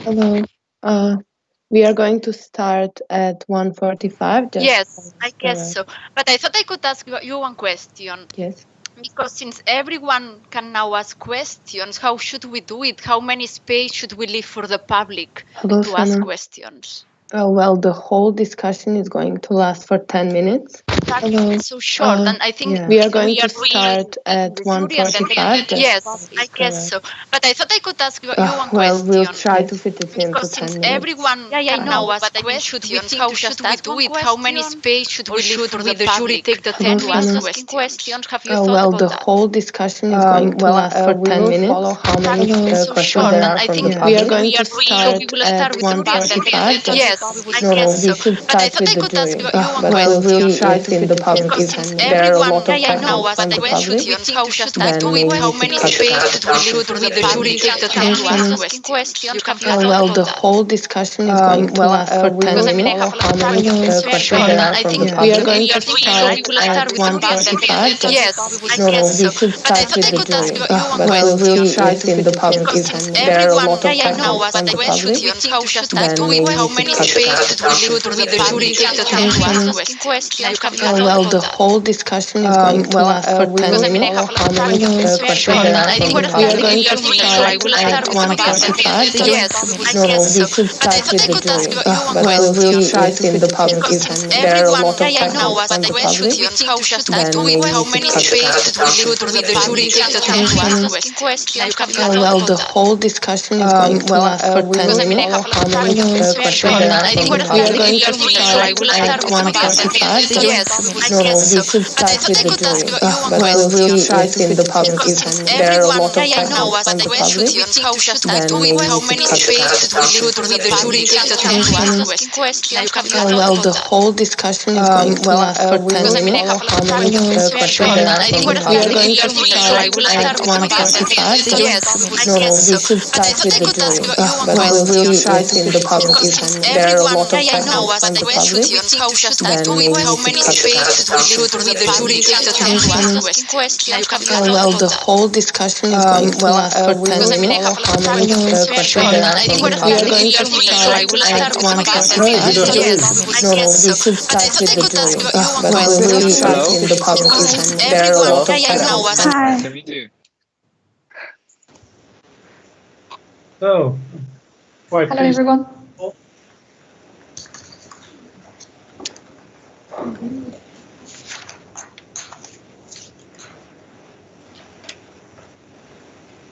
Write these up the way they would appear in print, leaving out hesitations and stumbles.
Hello. We are going to start at 1:45. Yes, I guess so. But I thought I could ask you one question. Yes. Because since everyone can now ask questions, how should we do it? How many space should we leave for the public to ask questions? Well, the whole discussion is going to last for 10 minutes. Exactly. So short, and I think we are going to start at 1:45. Yes, I guess so. But I thought I could ask you one question. Well, we'll try to fit it into 10 Because since minutes. everyone can now ask questions, how should we do it? How many space should we leave for the jury take the 10 to ask questions? Have you thought well, about the that? whole discussion is going to last for 10 minutes. Follow how many questions there are from the public. We are going to start at 1:45. Yes, I guess so. But I thought I could ask you one Well, question. we'll try to fit it Because into since 10 minutes. everyone can now ask questions, how should we do it? How many space should we leave for the jury take the 10 to ask questions? Well, the whole discussion is going to last for 10 minutes. How many questions there are from the We are public. going to start at 1:45. Yes, I guess so. But I thought I could ask you one Well, question. we'll try to fit the public Because in. since There are a everyone lot of can now questions ask from the questions, public. how should we do it? How many space should we leave for the jury take the 10 to ask questions? Well, the whole discussion is going to last for 10 minutes. How many questions there are from the We are public. going to start at 1:45. Yes, I guess so. We should But I start thought with I the could ask jury. you one Well, question. we'll try to fit the public Because in. since There are a everyone lot of can now questions ask from the public. questions, how should we do it? How many space should we leave for the jury take the 10 to ask questions? Well, the whole discussion is going to last for 10 minutes. How many questions there are from the We are public. going to start at 1:45. Yes, I guess We so. should But I start thought with I the could ask jury. you one Well, question. we'll try to fit the public Because in. since There are a everyone lot of can now questions ask from the public. questions, how should we do it? How many space should we leave for the jury take the 10 to ask questions? Well, the whole discussion is going to last for 10 minutes. How many questions there are from the We are public. going to start at 1:45. Yes, I guess We so. should But I start thought with I the could ask jury. you one Well, question. we'll try to fit the public Because in. since There are a everyone lot of can now questions ask from the public. questions, how should we do it? How many space should we leave for the jury take the 10 to ask questions? Well, the whole discussion is going to last for 10 minutes. How many questions there are from the We are public. going to start at 1:45. Yes, I guess We so. should But I start thought with I the could ask jury. you one Well, question. we'll try to fit the public Because in. since There are a everyone lot of can now questions. ask Can we do? So, quite Hello, pleased. everyone.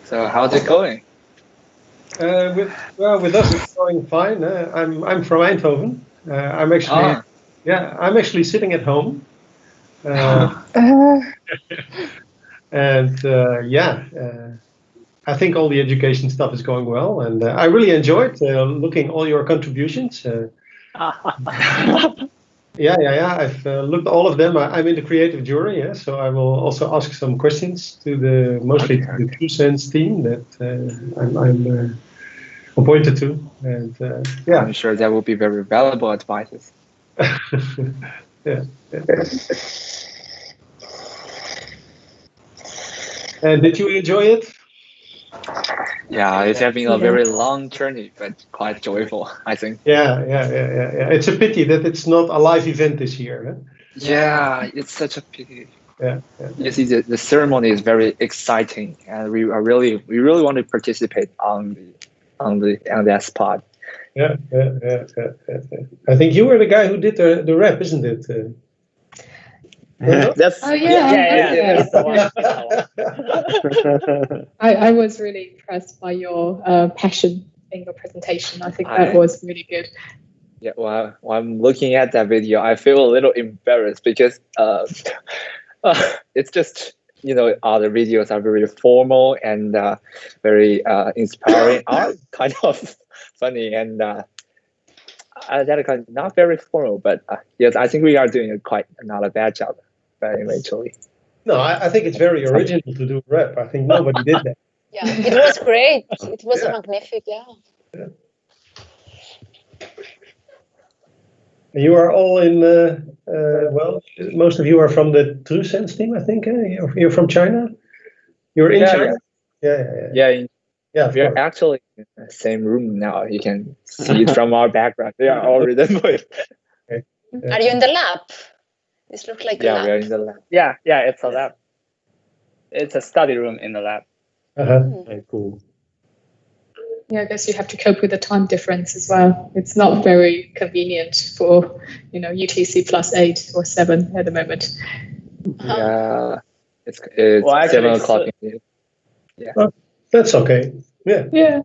So how's it going? With us it's going fine. I'm from Eindhoven. I'm actually I'm actually sitting at home. I think all the education stuff is going well, and I really enjoyed looking all your contributions. I've looked all of them. I'm in the creative jury, so I will also ask some questions to the TrueSens team that I'm appointed to, and I'm sure that will be very valuable advices. yeah. And did you enjoy it? Yeah, it's having a very long journey, but quite joyful, I think. Yeah. It's a pity that it's not a live event this year. Huh? Yeah, it's such a pity. Yeah. You see, the ceremony is very exciting, and we really want to participate on that spot. Yeah. I think you were the guy who did the rap, isn't it? That's Yeah. that's the one. I was really impressed by your passion in your presentation. I think that was really good. Yeah, well, while I'm looking at that video, I feel a little embarrassed because it's just, the videos are very formal and very inspiring art, kind of funny and that kind not very formal, but yes, I think we are doing not a bad job, eventually. No, I think it's very original to do rap. I think nobody did that. Yeah, it was great. It was magnificent. Yeah. You are all in. Most of you are from the TrueSens team, I think. You're from China. You're in China. Yeah. Yeah, of We are course. actually in the same room now. You can see it from our background. They are all written with. Are you in the lab? This looks like a Yeah, lab. we are in the lab. Yeah, it's a lab. It's a study room in the lab. Okay, cool. Yeah, I guess you have to cope with the time difference as well. It's not very convenient for, UTC +8 or 7 at the moment. Yeah, it's Well, actually, 7 o'clock. Yeah. Oh, that's okay. Yeah. Yeah.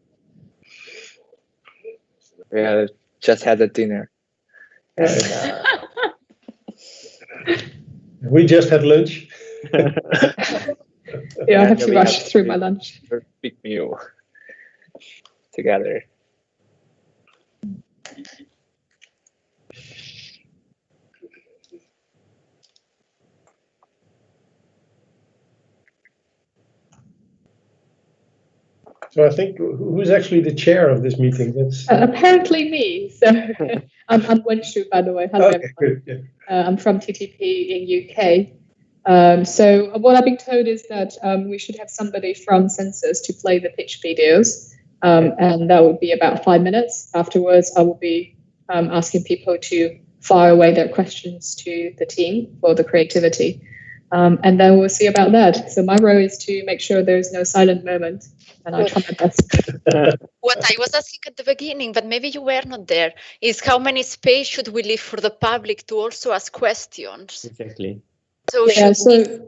We just had a dinner. And, we just had lunch. Yeah, I have to we rush had through my lunch. a big meal together. So I think who's actually the chair of this meeting? That's Apparently me. So I'm Wenshu, by the way. Hello, okay. everyone. Good. Yeah. I'm from TTP in UK. So what I've been told is that we should have somebody from SensUs to play the pitch videos, and that would be about 5 minutes. Afterwards, I will be asking people to fire away their questions to the team for the creativity, and then we'll see about that. So my role is to make sure there's no silent moment, and I try my best. What I was asking at the beginning, but maybe you were not there, is how many space should we leave for the public to also ask questions? Exactly. So Yeah, should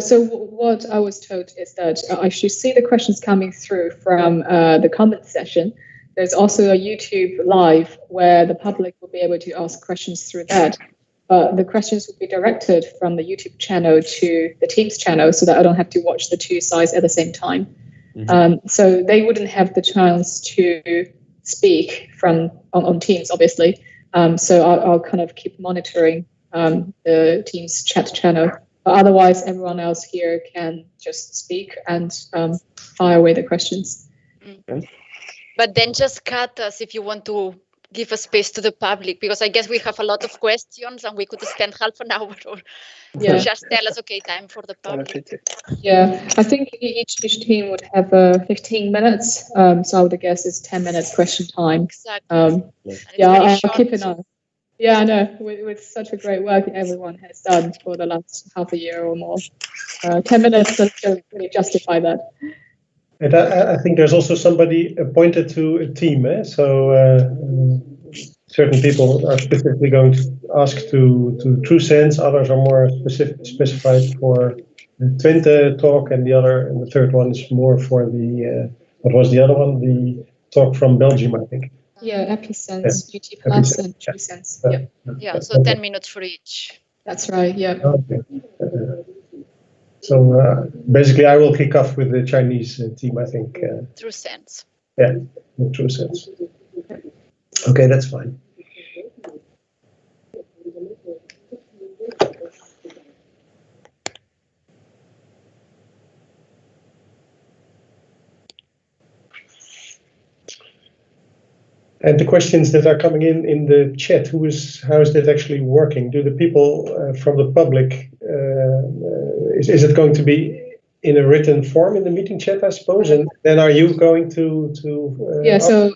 so what I was told is that I should see the questions coming through from the comment session. There's also a YouTube live where the public will be able to ask questions through that. But the questions will be directed from the YouTube channel to the Teams channel so that I don't have to watch the two sides at the same time. So they wouldn't have the chance to speak on Teams, obviously. So I'll kind of keep monitoring the Teams chat channel. But otherwise, everyone else here can just speak and fire away the questions. But then just cut us if you want to give a space to the public, because I guess we have a lot of questions and we could spend half an hour or just tell us, okay, time for the public. Yeah, I think each team would have 15 minutes. So I would guess it's 10 minutes question time. Exactly. Yeah, I'll keep an eye. Yeah, I know. With such a great work everyone has done for the last half a year or more, 10 minutes doesn't really justify that. And I think there's also somebody appointed to a team. So certain people are specifically going to ask to TrueSense. Others are more specified for the Twente talk, and the third one is more for the what was the other one? The talk from Belgium, I think. Yeah, EpiSense, UT Plus, and TrueSense. Yeah, so 10 minutes for each. That's right. Yeah. Okay. So basically, I will kick off with the Chinese team, I think. TrueSense. Yeah, TrueSense. Okay, that's fine. And the questions that are coming in the chat, how is that actually working? Do the people from the public, is it going to be in a written form in the meeting chat, I suppose? And then are you going to so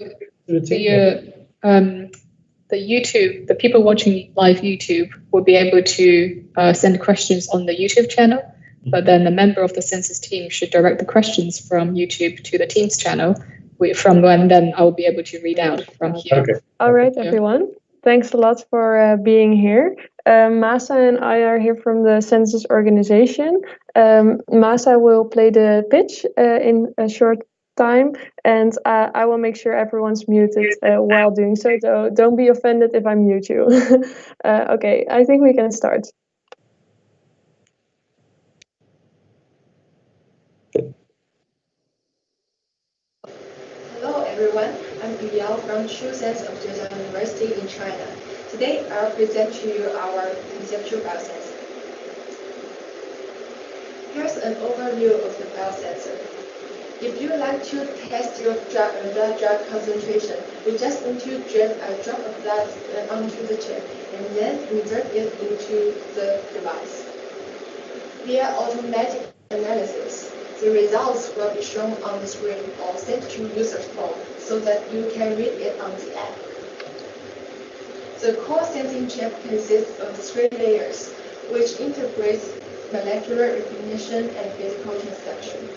the team? The YouTube, the people watching live YouTube will be able to send questions on the YouTube channel, but then the member of the SensUs team should direct the questions from YouTube to the Teams channel. From when then I'll be able to read out from here. Okay. All right, everyone. Thanks a lot for being here. Masa and I are here from the SensUs organization. Masa will play the pitch in a short time, and I will make sure everyone's muted while doing so. So don't be offended if I mute you. Okay, I think we can start. Hello everyone, I'm Yao from TrueSense of Eindhoven University in China. Today I'll present to you our conceptual biosensor. Here's an overview of the biosensor. If you like to test your blood drug concentration, you just need to drain a drop of blood onto the tip and then invert it into the device. Via automatic analysis, The results will be shown on the screen or sent to user's phone so that you can read it on the app. The core sensing chip consists of 3 layers, which integrates molecular recognition and physical transduction.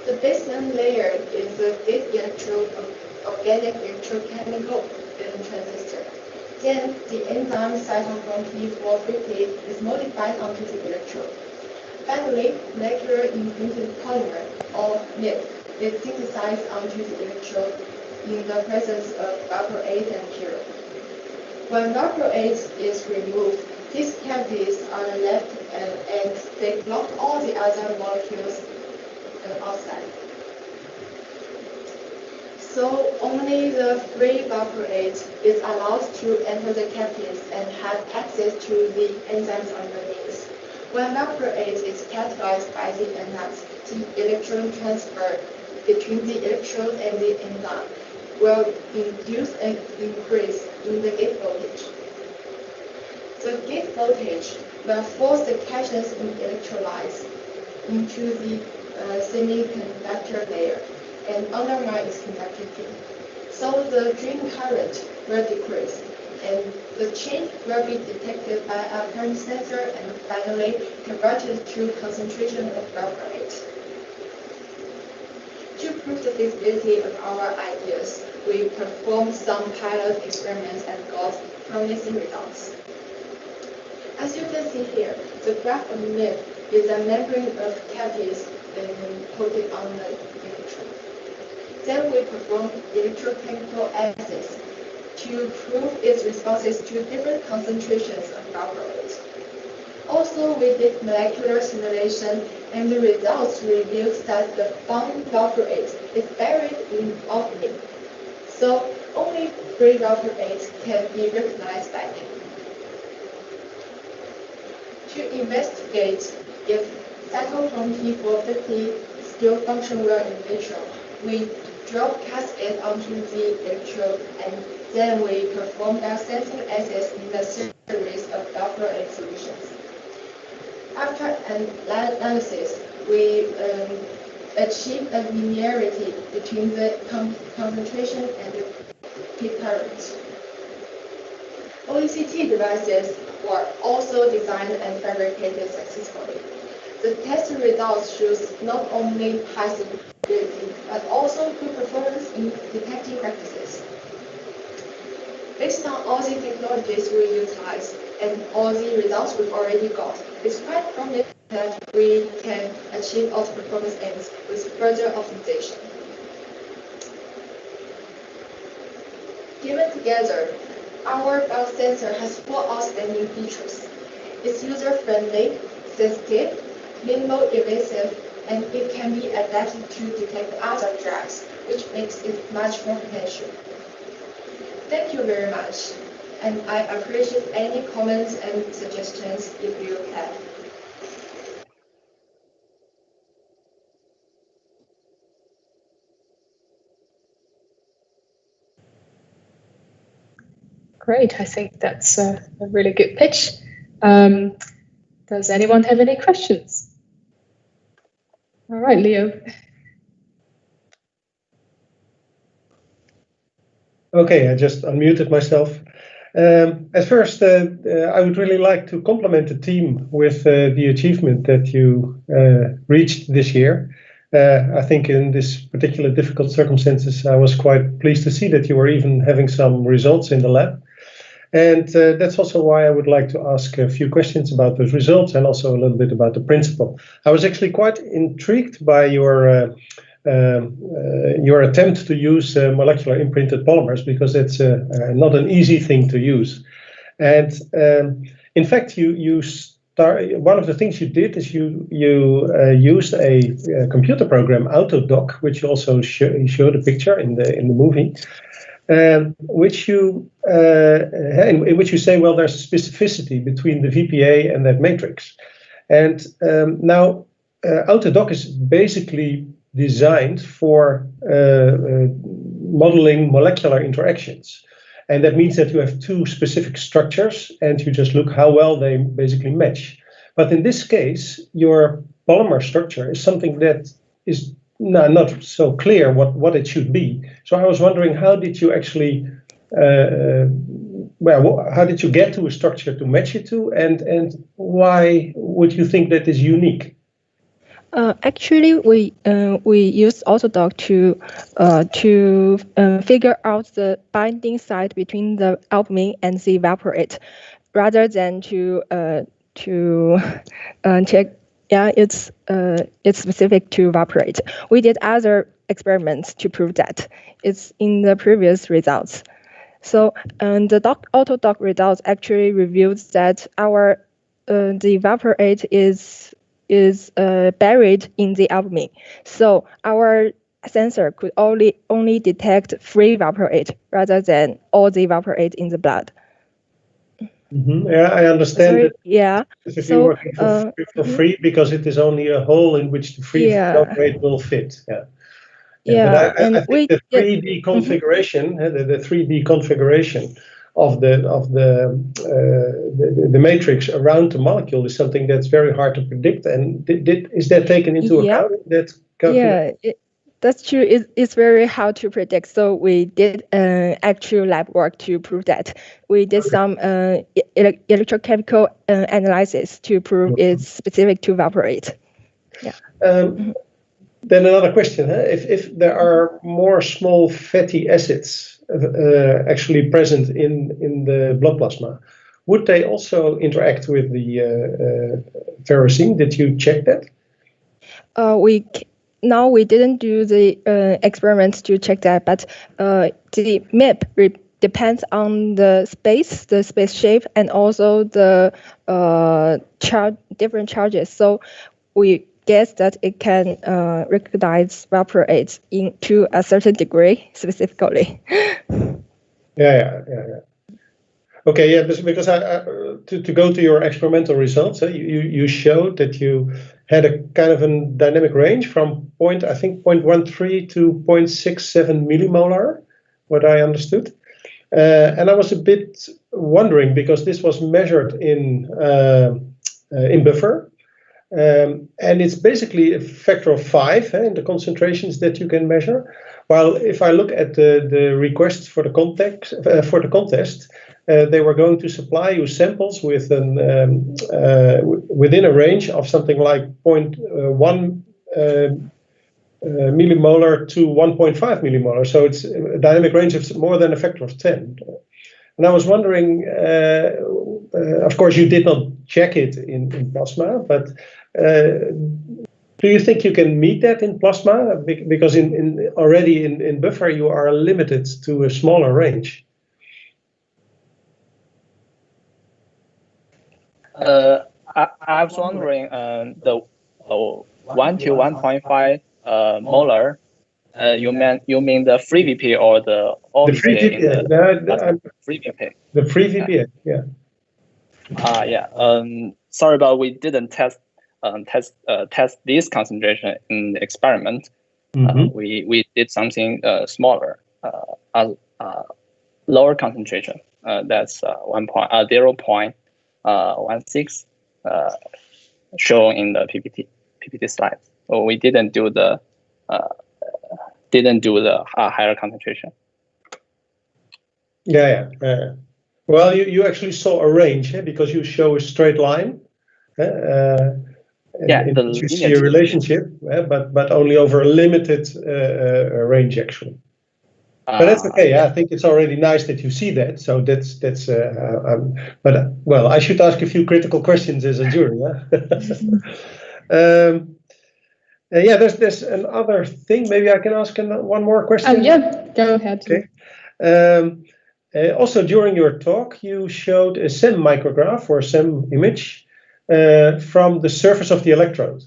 The basement layer is the gate electrode of organic electrochemical transistor. Then the enzyme cytochrome P450 is modified onto the electrode. Finally, molecular imprinted polymer, or MIP, is synthesized onto the electrode in the presence of valproate and pure. When valproate is removed, these cavities are left and they block all the other molecules outside. So only the free valproate is allowed to enter the cavities and have access to the enzymes underneath. When valproate is catalyzed by the enzymes, the electron transfer between the electrode and the enzyme will induce an increase in the gate voltage. The gate voltage will force the cations in electrolytes into the semiconductor layer and undermine its conductivity. So the drain current will decrease, and the change will be detected by a current sensor and finally converted to concentration of valproate. To prove the feasibility of our ideas, we performed some pilot experiments and got promising results. As you can see here, the graph of MIP is a membrane of cavities coated on the electrode. Then we performed electrochemical assays to prove its responses to different concentrations of valproate. Also, we did molecular simulation, and the results revealed that the bound valproate is buried in albumin. So only free valproate can be recognized by it. To investigate if cytochrome P450 still function well in vitro, we Drawbacks it onto the electrode, and then we perform biosensing assays in the series of valproate solutions. After an analysis, we achieve a linearity between the concentration and the peak current. OECT devices were also designed and fabricated successfully. The test results shows not only high stability, but also good performance in detecting practices. Based on all the technologies we utilize and all the results we've already got, it's quite promising that we can achieve all performance aims with further optimization. Given together, our biosensor has 4 outstanding features. It's user-friendly, sensitive, minimal invasive, and it can be adapted to detect other drugs, which makes it much more potential. Thank you very much, and I appreciate any comments and suggestions if you have. Great, I think that's a really good pitch. Does anyone have any questions? All right, Leo. Okay, I just unmuted myself. At first, I would really like to compliment the team with the achievement that you reached this year. I think in this particular difficult circumstances, I was quite pleased to see that you were even having some results in the lab. And that's also why I would like to ask a few questions about those results and also a little bit about the principle. I was actually quite intrigued by your attempt to use molecular imprinted polymers, because it's not an easy thing to use. And in fact, one of the things you did is you used a computer program, Autodoc, which you also showed a picture in the movie, in which you say, well, there's a specificity between the VPA and that matrix. And now Autodoc is basically designed for modeling molecular interactions. And that means that you have 2 specific structures and you just look how well they basically match. But in this case, your polymer structure is something that is not so clear what it should be. So I was wondering, how did you actually, how did you get to a structure to match it to, and why would you think that is unique? Actually, we use Autodoc to figure out the binding site between the albumin and the evaporate, rather than to check. Yeah, it's specific to evaporate. We did other experiments to prove that. It's in the previous results. So the Autodoc results actually reveals that our the evaporate is buried in the albumin. So our sensor could only detect free evaporate rather than all the evaporate in the blood. Yeah, I understand. Sorry, that yeah. if you're working for free, because it is only a hole in which the free evaporate will fit. Yeah, but I think the 3D configuration, the 3D configuration of the matrix around the molecule is something that's very hard to predict. And is that taken into account? That yeah, that's true. It's very hard to predict. So we did actual lab work to prove that. We did some electrochemical analysis to prove it's specific to evaporate. Yeah. Then another question: if there are more small fatty acids actually present in the blood plasma, would they also interact with the ferrocene? Did you check that? We didn't do the experiments to check that, but the MIP depends on the space shape, and also the different charges. So we guess that it can recognize evaporates to a certain degree specifically. Yeah. Okay, yeah, because to go to your experimental results, you showed that you had a kind of a dynamic range from 0.13 to 0.67 millimolar, what I understood. And I was a bit wondering, because this was measured in buffer, and it's basically a factor of 5 in the concentrations that you can measure. While if I look at the requests for the contest, they were going to supply you samples with within a range of something like 0.1 millimolar to 1.5 millimolar. So it's a dynamic range of more than a factor of 10. And I was wondering, of course, you did not check it in plasma, but do you think you can meet that in plasma? Because already in buffer, you are limited to a smaller range. I was wondering the 1 to 1.5 molar. You mean the free VP or the free VP? Free VP. The free VP, yeah. Sorry, but we didn't test this concentration in the experiment. We did something smaller, lower concentration. That's 0.16 shown in the PPT slides. So we didn't do the higher concentration. Yeah. Well, you actually saw a range, because you show a straight line. You see a relationship, but only over a limited range, actually. But that's okay. I think it's already nice that you see that. So that's. But well, I should ask a few critical questions as a jury. There's another thing. Maybe I can ask one more question. Yeah, go ahead. Okay. Also, during your talk, you showed a SEM micrograph or SEM image from the surface of the electrode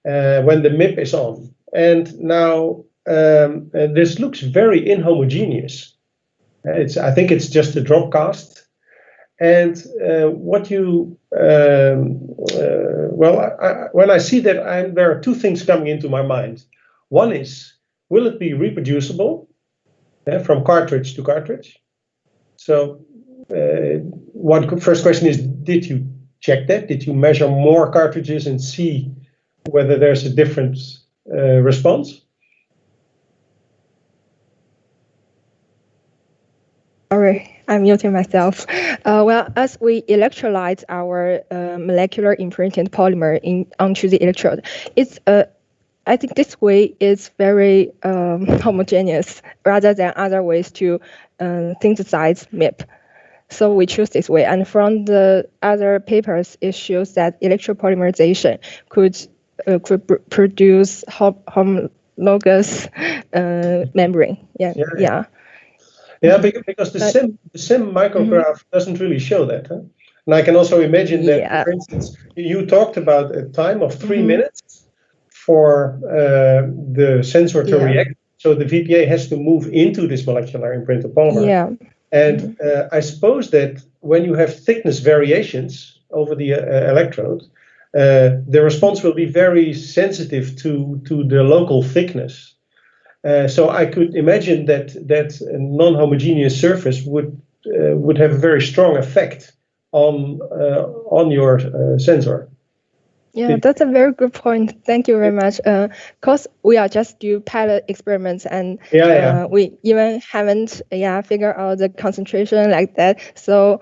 when the MIP is on. And now this looks very inhomogeneous. I think it's just a drop cast. And when I see that, there are two things coming into my mind. One is, will it be reproducible from cartridge to cartridge? So first question is, did you check that? Did you measure more cartridges and see whether there's a different response? Sorry, I'm muting myself. Well, as we electrolyte our molecular imprinted polymer onto the electrode, it's I think this way is very homogeneous rather than other ways to synthesize MIP. So we choose this way. And from the other papers, it shows that electropolymerization could produce homologous membrane. Yeah, because the SIM micrograph doesn't really show that. Huh? And I can also imagine that, for instance, you talked about a time of 3 minutes for the sensor to react. So the VPA has to move into this molecular imprinted polymer. Yeah. And I suppose that when you have thickness variations over the electrode, the response will be very sensitive to the local thickness. So I could imagine that a non-homogeneous surface would have a very strong effect on your sensor. Yeah, that's a very good point. Thank you very much. Because we are just do pilot experiments and we even haven't figured out the concentration like that. So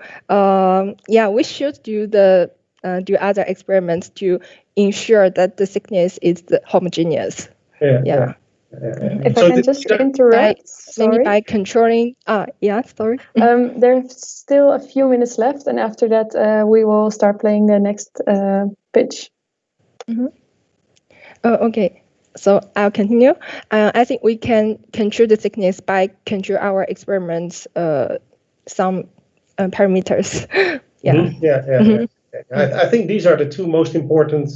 we should do do other experiments to ensure that the thickness is homogeneous. If I can just interrupt, maybe by controlling. Sorry. There's still a few minutes left, and after that, we will start playing the next pitch. Okay. So I'll continue. I think we can control the thickness by control our experiments some parameters. I think these are the two most important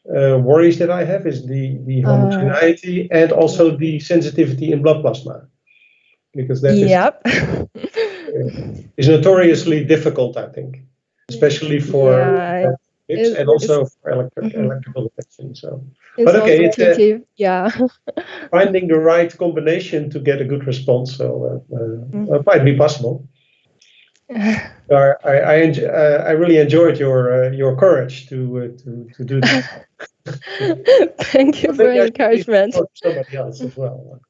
worries that I have, is the homogeneity and also the sensitivity in blood plasma, because that is notoriously difficult, I think, especially for and also for electrical detection. So, but okay, it's finding the right combination to get a good response. So it might be possible. I really enjoyed your courage to do that. Thank you for your encouragement. Somebody else as well.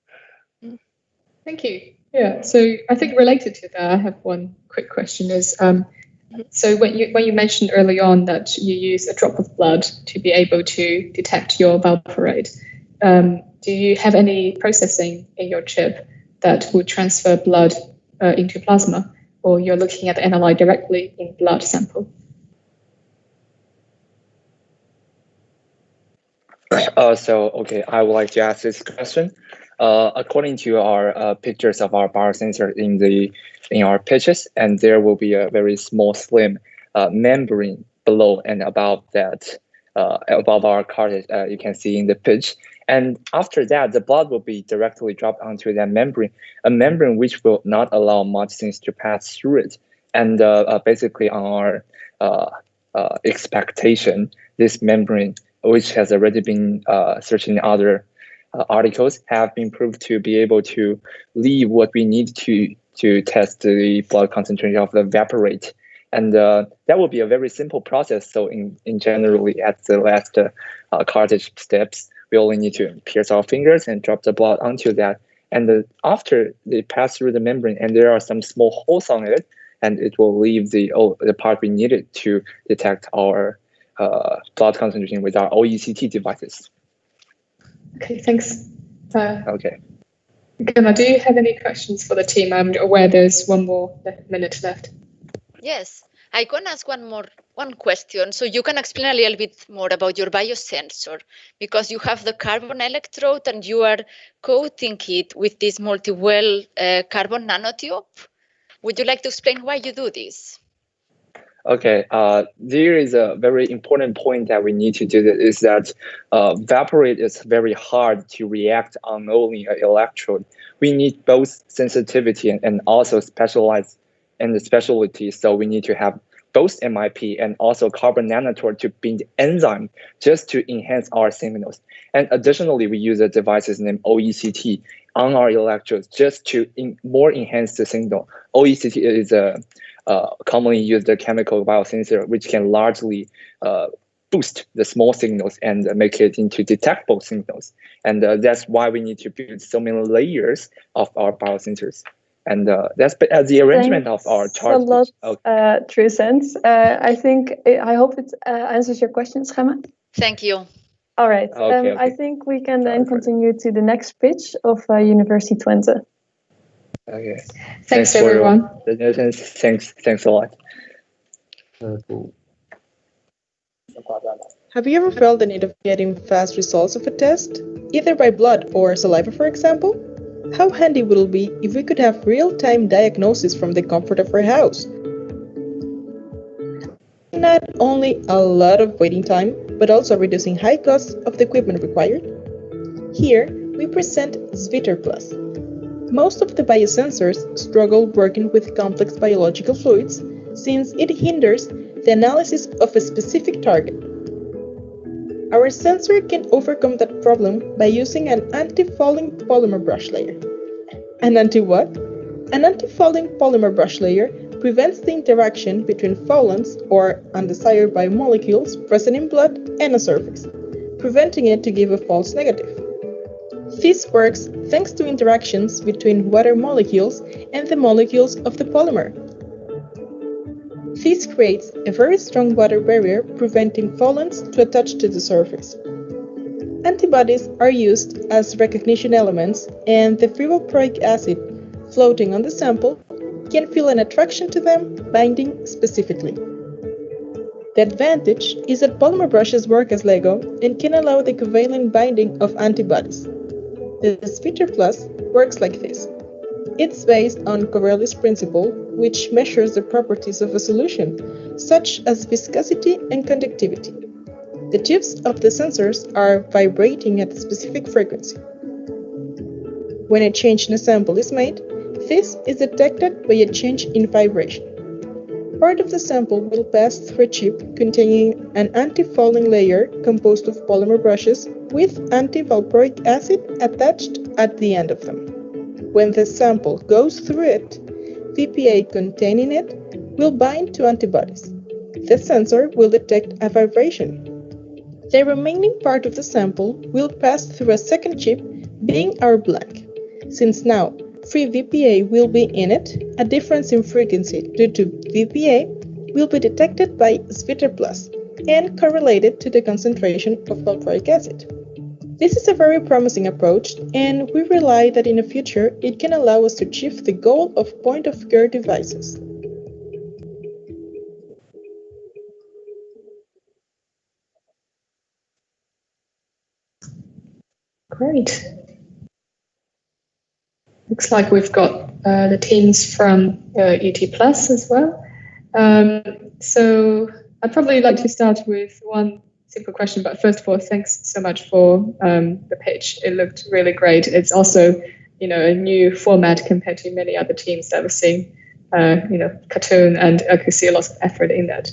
Thank you. Yeah. So I think related to that, I have one quick question. Is so when you mentioned early on that you use a drop of blood to be able to detect your valproate, do you have any processing in your chip that would transfer blood into plasma, or you're looking at the analyte directly in blood sample? I would like to ask this question. According to our pictures of our biosensor in our pitches, and there will be a very small, slim membrane below and above that, above our cartridge, you can see in the pitch. And after that, the blood will be directly dropped onto that membrane, a membrane which will not allow much things to pass through it. And basically on our expectation, this membrane, which has already been searched in other articles, have been proved to be able to leave what we need to test the blood concentration of the valproate. And that will be a very simple process. So in generally at the last cartridge steps, we only need to pierce our fingers and drop the blood onto that. And after they pass through the membrane, and there are some small holes on it, and it will leave the part we needed to detect our blood concentration with our OECT devices. Okay, thanks. Okay. Gemma, do you have any questions for the team? I'm aware there's one more minute left. Yes, I can ask one question. So you can explain a little bit more about your biosensor, because you have the carbon electrode and you are coating it with this multi-well carbon nanotube. Would you like to explain why you do this? Okay, there is a very important point that we need to do that, is that valproate is very hard to react on only an electrode. We need both sensitivity and also specialized and the specialty. So we need to have both MIP and also carbon nanotube to bind enzyme just to enhance our signals. And additionally, we use a device named OECT on our electrodes just to more enhance the signal. OECT is a commonly used chemical biosensor, which can largely boost the small signals and make it into detectable signals. And that's why we need to build so many layers of our biosensors. And that's the arrangement of our charge. Thanks a lot, TrueSense. I hope it answers your questions, Gemma. Thank you. All right. Okay, I think we can then continue to the next pitch of University Twente. Okay. Thanks everyone. Thanks a lot. Cool. Have you ever felt the need of getting fast results of a test, either by blood or saliva, for example? How handy would it be if we could have real-time diagnosis from the comfort of our house? Not only a lot of waiting time, but also reducing high costs of the equipment required? Here, we present Sviter Plus. Most of the biosensors struggle working with complex biological fluids since it hinders the analysis of a specific target. Our sensor can overcome that problem by using an anti-fouling polymer brush layer. An anti-what? An anti-fouling polymer brush layer prevents the interaction between foulants or undesired biomolecules present in blood and a surface, preventing it to give a false negative. This works thanks to interactions between water molecules and the molecules of the polymer. This creates a very strong water barrier preventing foulants to attach to the surface. Antibodies are used as recognition elements, and the free valproic acid floating on the sample can feel an attraction to them, binding specifically. The advantage is that polymer brushes work as Lego and can allow the covalent binding of antibodies. The Sviter Plus works like this. It's based on Coriolis principle, which measures the properties of a solution, such as viscosity and conductivity. The tubes of the sensors are vibrating at a specific frequency. When a change in a sample is made, this is detected by a change in vibration. Part of the sample will pass through a chip containing an anti-fouling layer composed of polymer brushes with anti-valproic acid attached at the end of them. When the sample goes through it, VPA containing it will bind to antibodies. The sensor will detect a vibration. The remaining part of the sample will pass through a second chip, being our blank. Since now free VPA will be in it, a difference in frequency due to VPA will be detected by Sviter Plus and correlated to the concentration of valproic acid. This is a very promising approach, and we rely that in the future it can allow us to achieve the goal of point-of-care devices. Great. Looks like we've got the teams from UT Plus as well. So I'd probably like to start with one simple question, but first of all, thanks so much for the pitch. It looked really great. It's also, a new format compared to many other teams that we're seeing, cartoon, and I could see a lot of effort in that.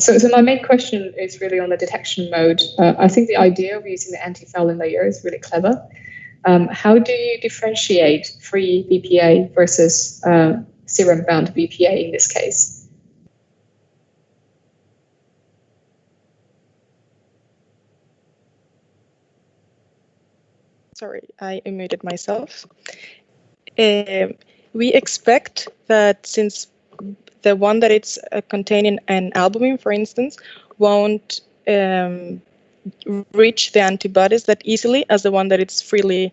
So my main question is really on the detection mode. I think the idea of using the anti-fouling layer is really clever. How do you differentiate free VPA versus serum-bound VPA in this case? Sorry, I unmuted myself. We expect that since the one that it's containing an albumin, for instance, won't reach the antibodies that easily as the one that it's freely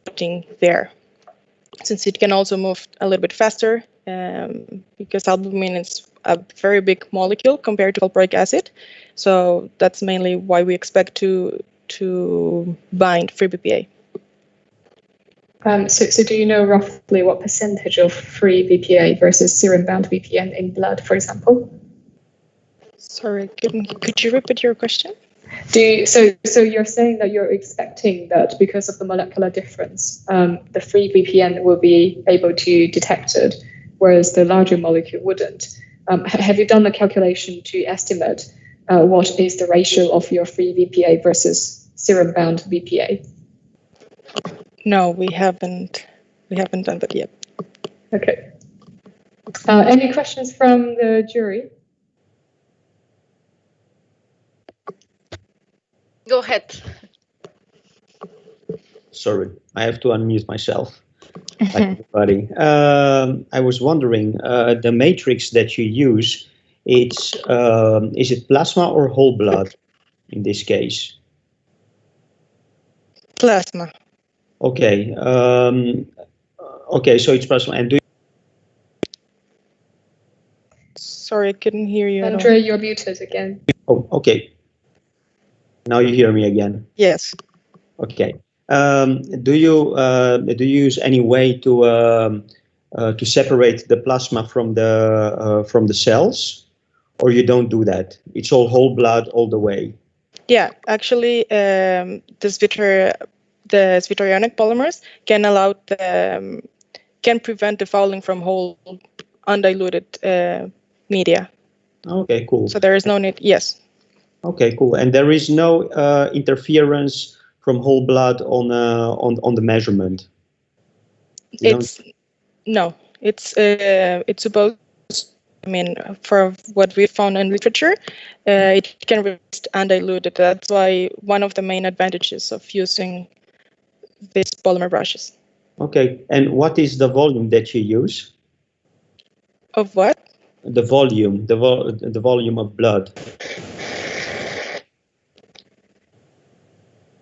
putting there. Since it can also move a little bit faster, because albumin is a very big molecule compared to valproic acid. So that's mainly why we expect to bind free VPA. So do you know roughly what percentage of free VPA versus serum-bound VPA in blood, for example? Sorry, could you repeat your question? So you're saying that you're expecting that because of the molecular difference, the free VPN will be able to detect it, whereas the larger molecule wouldn't. Have you done the calculation to estimate what is the ratio of your free VPA versus serum-bound VPA? No, we haven't done that yet. Okay. Any questions from the jury? Go ahead. Sorry, I have to unmute myself. Hi, everybody. I was wondering, the matrix that you use, is it plasma or whole blood in this case? Plasma. Okay. Okay, so it's plasma. And do Sorry, I couldn't hear you. Andre, you're muted again. Oh, okay. Now you hear me again. Yes. Okay. Do you use any way to separate the plasma from the cells, or you don't do that? It's all whole blood all the way. Yeah, actually, the zwitterionic polymers can can prevent the fouling from whole undiluted media. Okay, cool. So there is no need. Yes. Okay, cool. And there is no interference from whole blood on the measurement. It's supposed. I mean, for what we found in literature, it can resist undiluted. That's why one of the main advantages of using these polymer brushes. Okay, and what is the volume that you use? Of what? The volume, the volume of blood.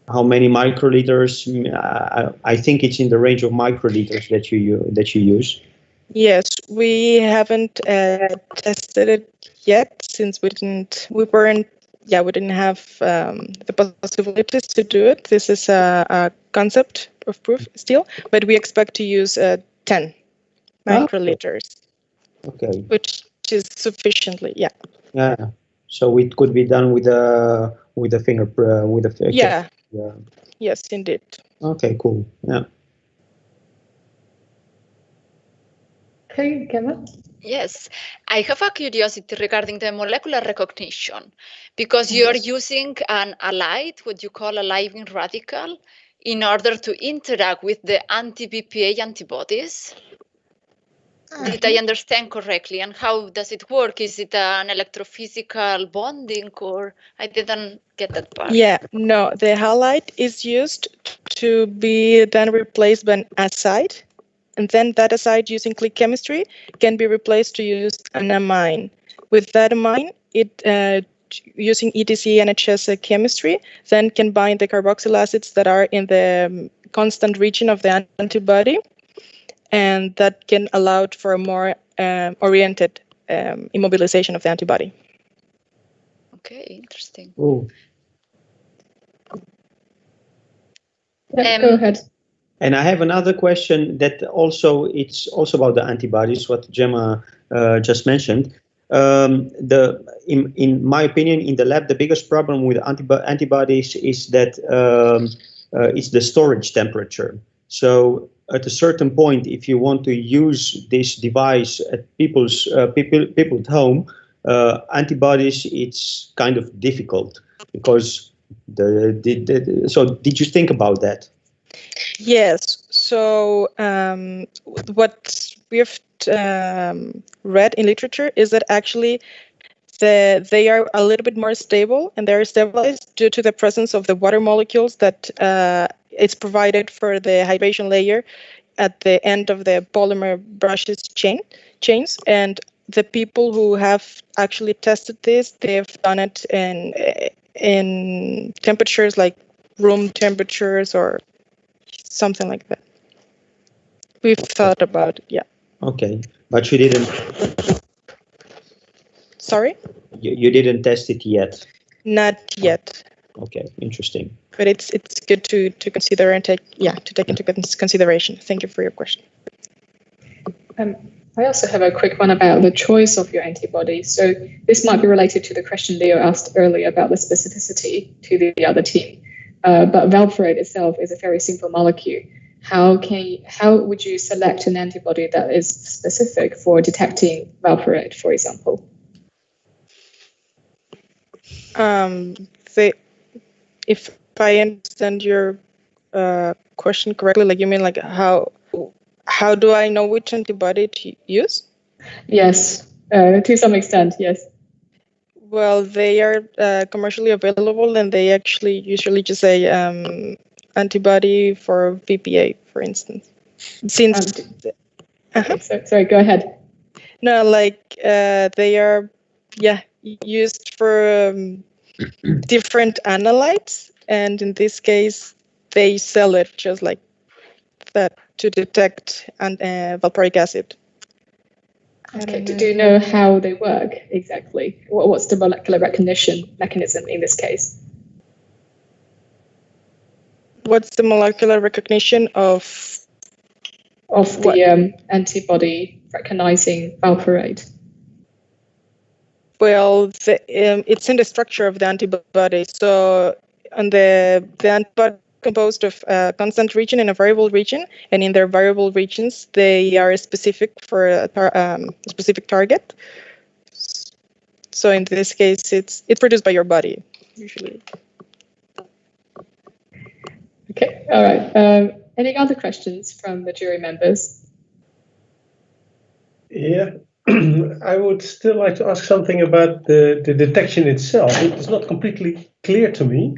How many microliters? I think it's in the range of microliters that you use. Yes, we haven't tested it yet since we didn't have the possibilities to do it. This is a concept of proof still, but we expect to use 10 microliters. Okay. Which is sufficiently, yeah. Yeah. So it could be done with a finger with a. Yeah. Yes, indeed. Okay, cool. Yeah. Okay, Gemma? Yes, I have a curiosity regarding the molecular recognition, because you're using a light, what you call a living radical, in order to interact with the anti-BPA antibodies. Did I understand correctly? And how does it work? Is it an electrophysical bonding, or I didn't get that part? Yeah, no, the halide is used to be then replaced by an acide, and then that acide using click chemistry can be replaced to use an amine. With that amine, it using ETC NHS chemistry, then can bind the carboxyl acids that are in the constant region of the antibody, and that can allow for a more oriented immobilization of the antibody. Okay, interesting. Ooh. Yeah, go ahead. And I have another question that it's also about the antibodies, what Gemma just mentioned. In my opinion, in the lab, the biggest problem with antibodies is that it's the storage temperature. So at a certain point, if you want to use this device at people's home, antibodies, it's kind of difficult because so did you think about that? Yes. So what we've read in literature is that actually they are a little bit more stable, and they're stabilized due to the presence of the water molecules that it's provided for the hydration layer at the end of the polymer brushes chains. And the people who have actually tested this, they've done it in temperatures like room temperatures or something like that. We've thought about it, yeah. Okay, but you didn't. Sorry? You didn't test it yet. Not yet. Okay, interesting. But it's good to consider and take into consideration. Thank you for your question. I also have a quick one about the choice of your antibody. So this might be related to the question Leo asked earlier about the specificity to the other team. But valproate itself is a very simple molecule. How would you select an antibody that is specific for detecting valproate, for example? If I understand your question correctly, like you mean like how do I know which antibody to use? Yes, to some extent, yes. Well, they are commercially available, and they actually usually just say antibody for VPA, for instance. Since okay, sorry, go ahead. No, like they are, used for different analytes, and in this case, they sell it just like that to detect valproic acid. Okay, do you know how they work exactly? What's the molecular recognition mechanism in this case? What's the molecular recognition of the antibody recognizing valproate? Well, it's in the structure of the antibody. So, on the antibody composed of a constant region and a variable region, and in their variable regions, they are specific for a specific target. So, in this case, it's produced by your body usually. Okay, all right. Any other questions from the jury members? Yeah, I would still like to ask something about the detection itself. It's not completely clear to me.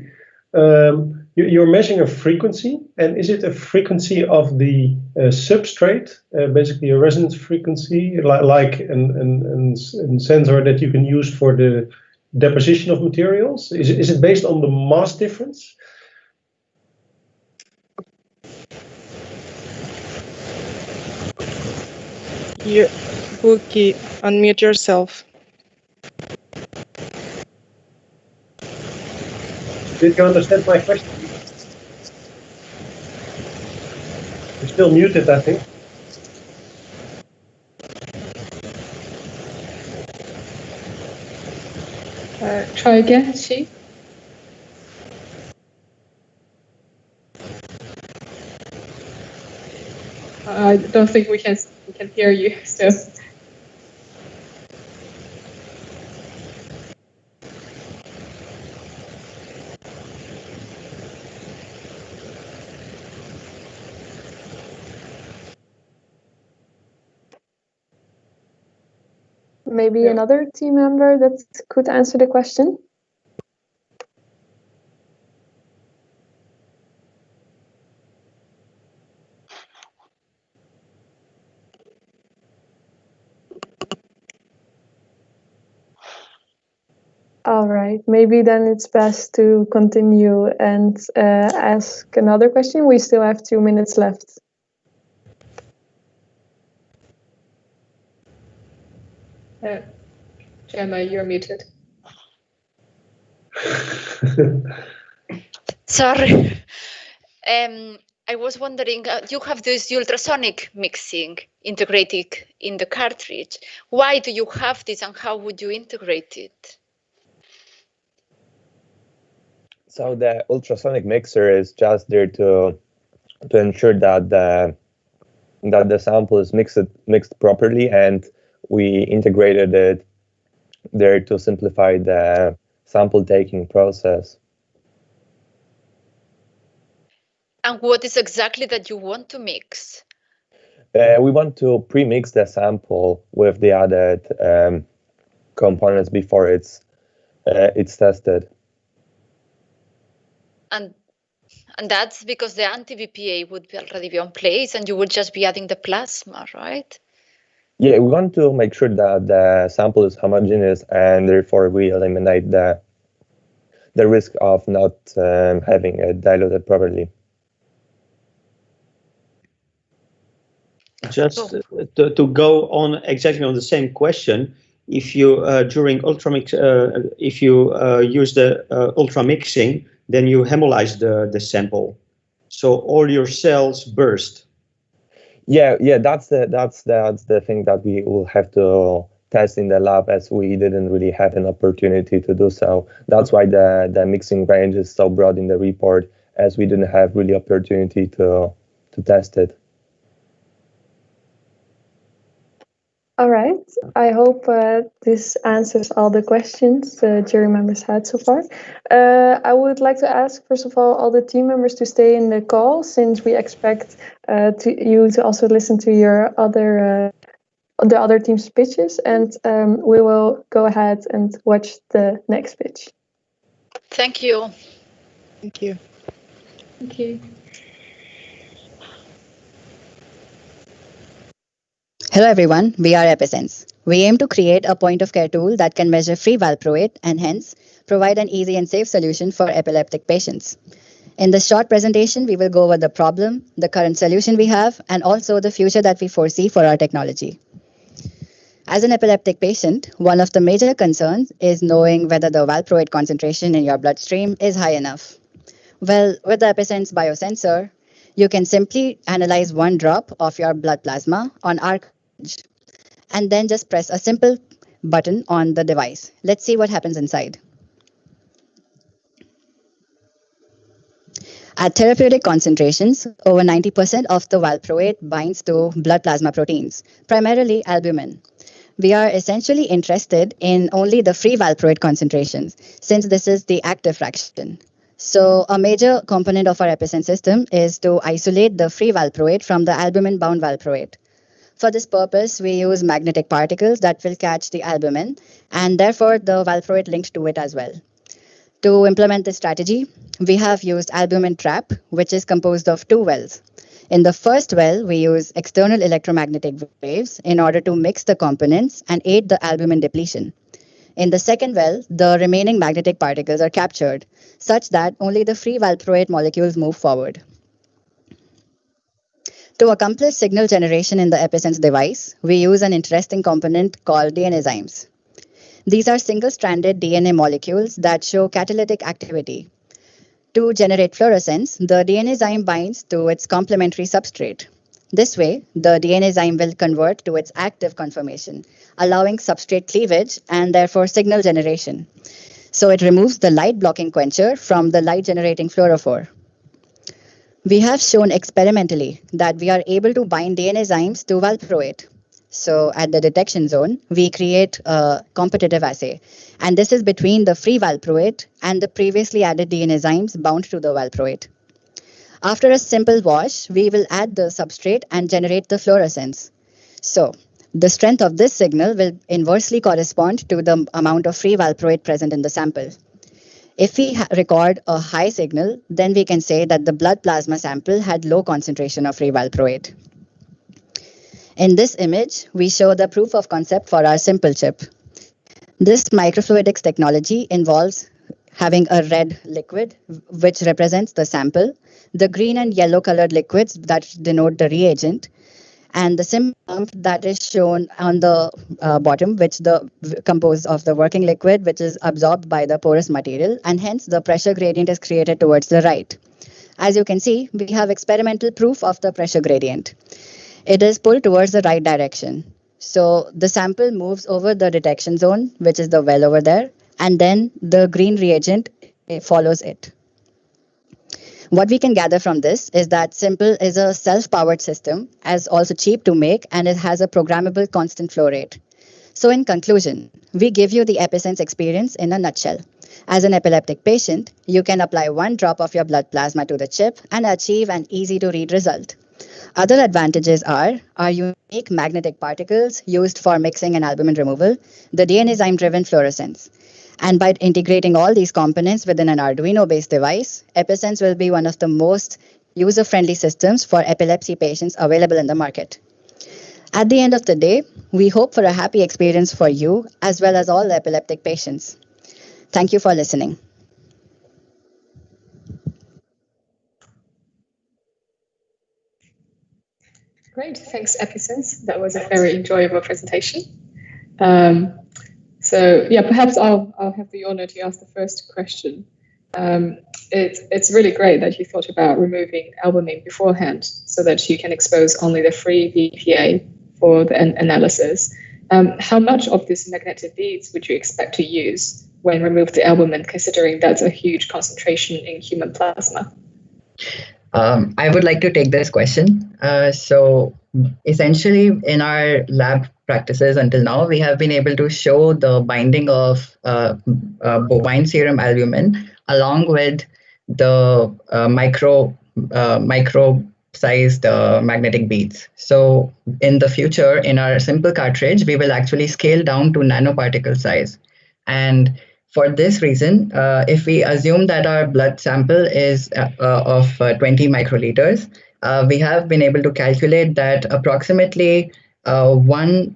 You're measuring a frequency, and is it a frequency of the substrate, basically a resonance frequency, like a sensor that you can use for the deposition of materials? Is it based on the mass difference? Wookie, unmute yourself. Did you understand my question? You're still muted, I think. Try again, Chi. I don't think we can hear you. So. Maybe another team member that could answer the question. All right, maybe then it's best to continue and ask another question. We still have 2 minutes left. Gemma, you're muted. Sorry. I was wondering, you have this ultrasonic mixing integrated in the cartridge. Why do you have this, and how would you integrate it? So the ultrasonic mixer is just there to ensure that the sample is mixed properly, and we integrated it there to simplify the sample taking process. And what is exactly that you want to mix? We want to pre-mix the sample with the added components before it's tested. And that's because the anti-VPA would already be on place, and you would just be adding the plasma, right? Yeah, we want to make sure that the sample is homogeneous, and therefore we eliminate the risk of not having it diluted properly. Just to go on exactly on the same question, if you during ultramix, if you use the ultramixing, then you hemolyze the sample, so all your cells burst. Yeah, that's the thing that we will have to test in the lab, as we didn't really have an opportunity to do so. That's why the mixing range is so broad in the report, as we didn't have really opportunity to test it. All right. I hope this answers all the questions the jury members had so far. I would like to ask, first of all the team members to stay in the call, since we expect you to also listen to your other the other team's pitches, and we will go ahead and watch the next pitch. Thank you. Thank you. Thank you. Hello everyone, we are EpiSense. We aim to create a point-of-care tool that can measure free valproate and hence provide an easy and safe solution for epileptic patients. In this short presentation, we will go over the problem, the current solution we have, and also the future that we foresee for our technology. As an epileptic patient, one of the major concerns is knowing whether the valproate concentration in your bloodstream is high enough. Well, with the EpiSense biosensor, you can simply analyze one drop of your blood plasma on our cartridge and then just press a simple button on the device. Let's see what happens inside. At therapeutic concentrations, over 90% of the valproate binds to blood plasma proteins, primarily albumin. We are essentially interested in only the free valproate concentrations, since this is the active fraction. So a major component of our EpiSense system is to isolate the free valproate from the albumin-bound valproate. For this purpose, we use magnetic particles that will catch the albumin, and therefore the valproate linked to it as well. To implement this strategy, we have used albumin trap, which is composed of two wells. In the first well, we use external electromagnetic waves in order to mix the components and aid the albumin depletion. In the second well, the remaining magnetic particles are captured, such that only the free valproate molecules move forward. To accomplish signal generation in the EpiSense device, we use an interesting component called DNazymes. These are single-stranded DNA molecules that show catalytic activity. To generate fluorescence, the DNazyme binds to its complementary substrate. This way, the DNazyme will convert to its active conformation, allowing substrate cleavage and therefore signal generation. So it removes the light-blocking quencher from the light-generating fluorophore. We have shown experimentally that we are able to bind DNazymes to valproate. So at the detection zone, we create a competitive assay. And this is between the free valproate and the previously added DNazymes bound to the valproate. After a simple wash, we will add the substrate and generate the fluorescence. So the strength of this signal will inversely correspond to the amount of free valproate present in the sample. If we record a high signal, then we can say that the blood plasma sample had low concentration of free valproate. In this image, we show the proof of concept for our simple chip. This microfluidics technology involves having a red liquid, which represents the sample, the green and yellow colored liquids that denote the reagent, and the simple pump that is shown on the bottom, which composed of the working liquid, which is absorbed by the porous material, and hence the pressure gradient is created towards the right. As you can see, we have experimental proof of the pressure gradient. It is pulled towards the right direction. So the sample moves over the detection zone, which is the well over there, and then the green reagent follows it. What we can gather from this is that Simple is a self-powered system, as also cheap to make, and it has a programmable constant flow rate. So in conclusion, we give you the EpiSense experience in a nutshell. As an epileptic patient, you can apply one drop of your blood plasma to the chip and achieve an easy-to-read result. Other advantages are our unique magnetic particles used for mixing and albumin removal, the DNazyme-driven fluorescence. And by integrating all these components within an Arduino-based device, EpiSense will be one of the most user-friendly systems for epilepsy patients available in the market. At the end of the day, we hope for a happy experience for you as well as all epileptic patients. Thank you for listening. Great, thanks EpiSense. That was a very enjoyable presentation. So yeah, perhaps I'll have the honor to ask the first question. It's really great that you thought about removing albumin beforehand so that you can expose only the free VPA for the analysis. How much of these magnetic beads would you expect to use when remove the albumin, considering that's a huge concentration in human plasma? I would like to take this question. So essentially in our lab practices until now, we have been able to show the binding of bovine serum albumin along with the micro sized magnetic beads. So in the future, in our simple cartridge, we will actually scale down to nanoparticle size. And for this reason, if we assume that our blood sample is of 20 microliters, we have been able to calculate that approximately 1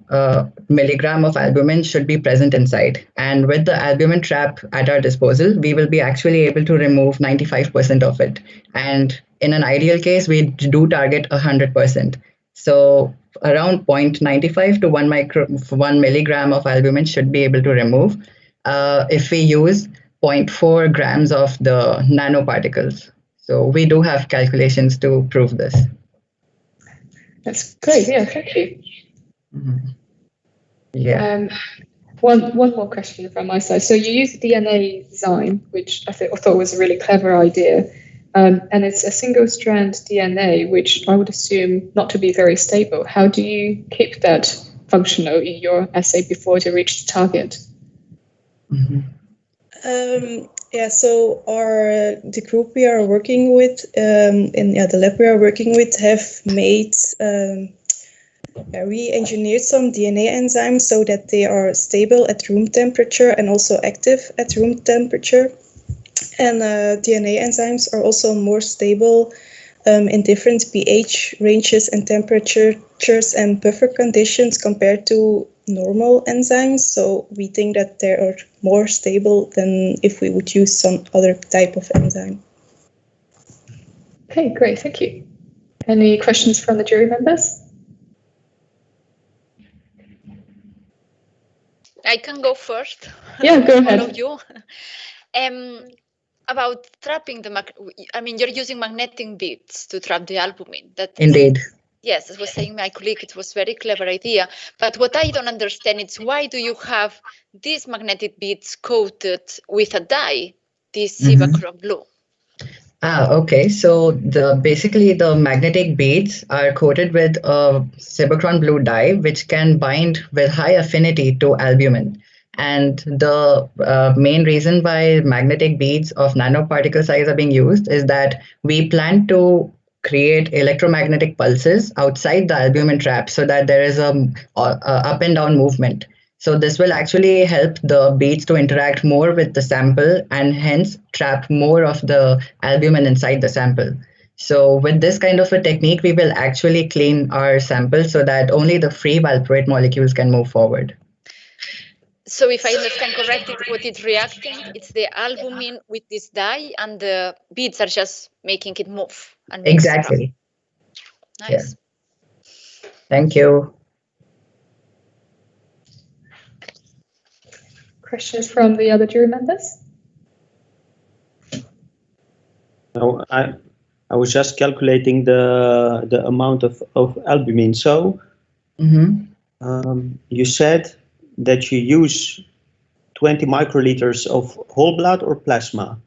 milligram of albumin should be present inside. And with the albumin trap at our disposal, we will be actually able to remove 95% of it. And in an ideal case, we do target 100%. So around 0.95 to 1 milligram of albumin should be able to remove if we use 0.4 grams of the nanoparticles. So we do have calculations to prove this. That's great. Yeah, thank you. Mm-hmm. Yeah. One more question from my side. So you use DNA design, which I thought was a really clever idea. And it's a single-strand DNA, which I would assume not to be very stable. How do you keep that functional in your assay before you reach the target? Mm-hmm. Yeah, so the group we are working with, the lab we are working with, have made we engineered some DNA enzymes so that they are stable at room temperature and also active at room temperature. And DNA enzymes are also more stable in different pH ranges and temperatures and buffer conditions compared to normal enzymes. So we think that they are more stable than if we would use some other type of enzyme. Okay, great, thank you. Any questions from the jury members? I can go first. Yeah, go ahead. All of you. About trapping you're using magnetic beads to trap the albumin. Indeed. Yes, as was saying my colleague, it was a very clever idea. But what I don't understand is why do you have these magnetic beads coated with a dye, this Cibachrome blue? Okay. So basically the magnetic beads are coated with a Cibachrome blue dye, which can bind with high affinity to albumin. And the main reason why magnetic beads of nanoparticle size are being used is that we plan to create electromagnetic pulses outside the albumin trap so that there is a up and down movement. So this will actually help the beads to interact more with the sample and hence trap more of the albumin inside the sample. So with this kind of a technique, we will actually clean our sample so that only the free valproate molecules can move forward. So if I understand correctly, what it's reacting, it's the albumin with this dye and the beads are just making it move. And exactly. Nice. Yeah. Thank you. Questions from the other jury members? No, I was just calculating the amount of albumin. So you said that you use 20 microliters of whole blood or plasma?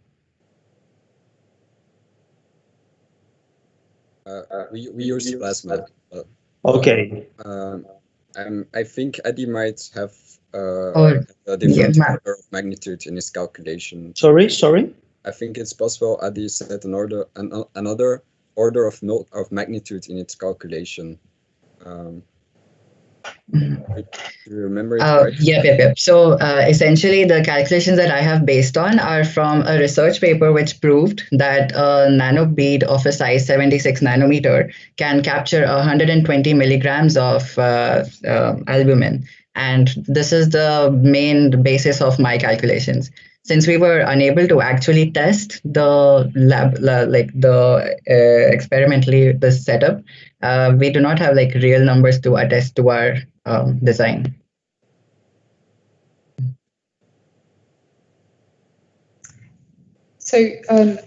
We use plasma. Okay. I think Eddie might have a different order of magnitude in his calculation. Sorry? I think it's possible Eddie set another order of magnitude in its calculation. Do you remember it right? Yep. So essentially the calculations that I have based on are from a research paper which proved that a nano bead of a size 76 nanometer can capture 120 milligrams of albumin. And this is the main basis of my calculations. Since we were unable to actually test the experimentally the setup, we do not have real numbers to attest to our design. So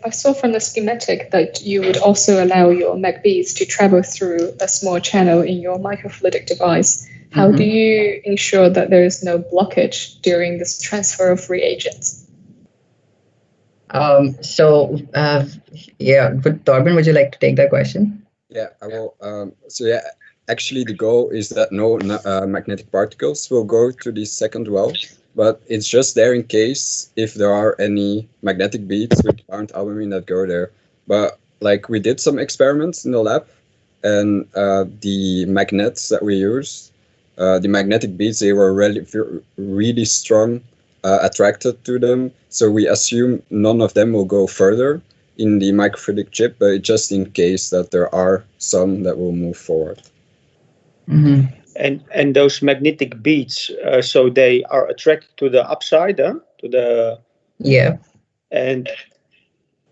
I saw from the schematic that you would also allow your mag beads to travel through a small channel in your microfluidic device. How do you ensure that there is no blockage during this transfer of reagents? Torben, would you like to take that question? Yeah, I will. Actually the goal is that no magnetic particles will go to the second well, but it's just there in case if there are any magnetic beads with bound albumin that go there. But we did some experiments in the lab and the magnets that we use, the magnetic beads, they were really strong, attracted to them. So we assume none of them will go further in the microfluidic chip, but just in case that there are some that will move forward. Mm-hmm. And those magnetic beads, so they are attracted to the upside, to the. Yeah. And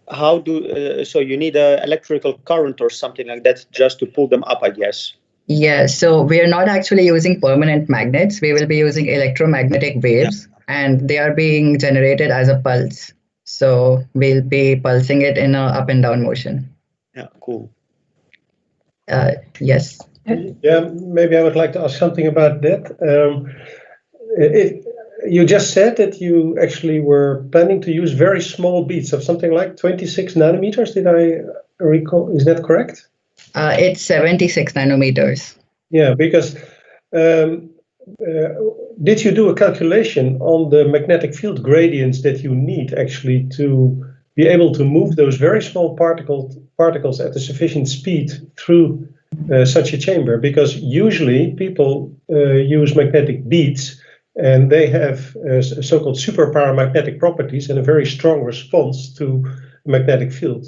how do so you need an electrical current or something like that just to pull them up, I guess. Yeah, so we are not actually using permanent magnets. We will be using electromagnetic waves, and they are being generated as a pulse. So we'll be pulsing it in a up and down motion. Yeah, cool. Yes. Yeah, maybe I would like to ask something about that. You just said that you actually were planning to use very small beads of something like 26 nanometers. Did I recall? Is that correct? It's 76 nanometers. Yeah, because did you do a calculation on the magnetic field gradients that you need actually to be able to move those very small particles at a sufficient speed through such a chamber? Because usually people use magnetic beads and they have so-called superparamagnetic properties and a very strong response to magnetic field.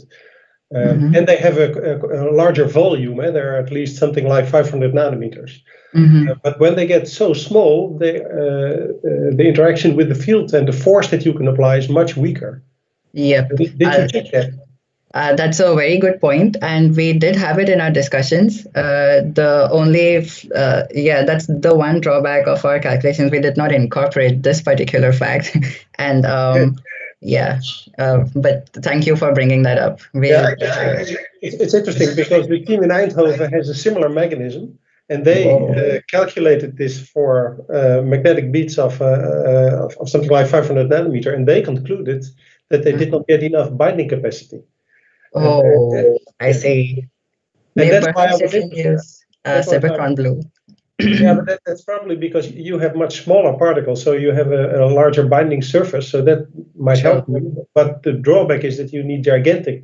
And they have a larger volume. They're at least something like 500 nanometers. But when they get so small, the interaction with the field and the force that you can apply is much weaker. Yep. Did you check that? That's a very good point, and we did have it in our discussions. The only, that's the one drawback of our calculations. We did not incorporate this particular fact, and but thank you for bringing that up. It's interesting because the team in Eindhoven has a similar mechanism, and they calculated this for magnetic beads of something like 500 nanometer, and they concluded that they did not get enough binding capacity. I see. And that's why I was use Cybertron Blue. Yeah, but that's probably because you have much smaller particles, so you have a larger binding surface, so that might help you. But the drawback is that you need gigantic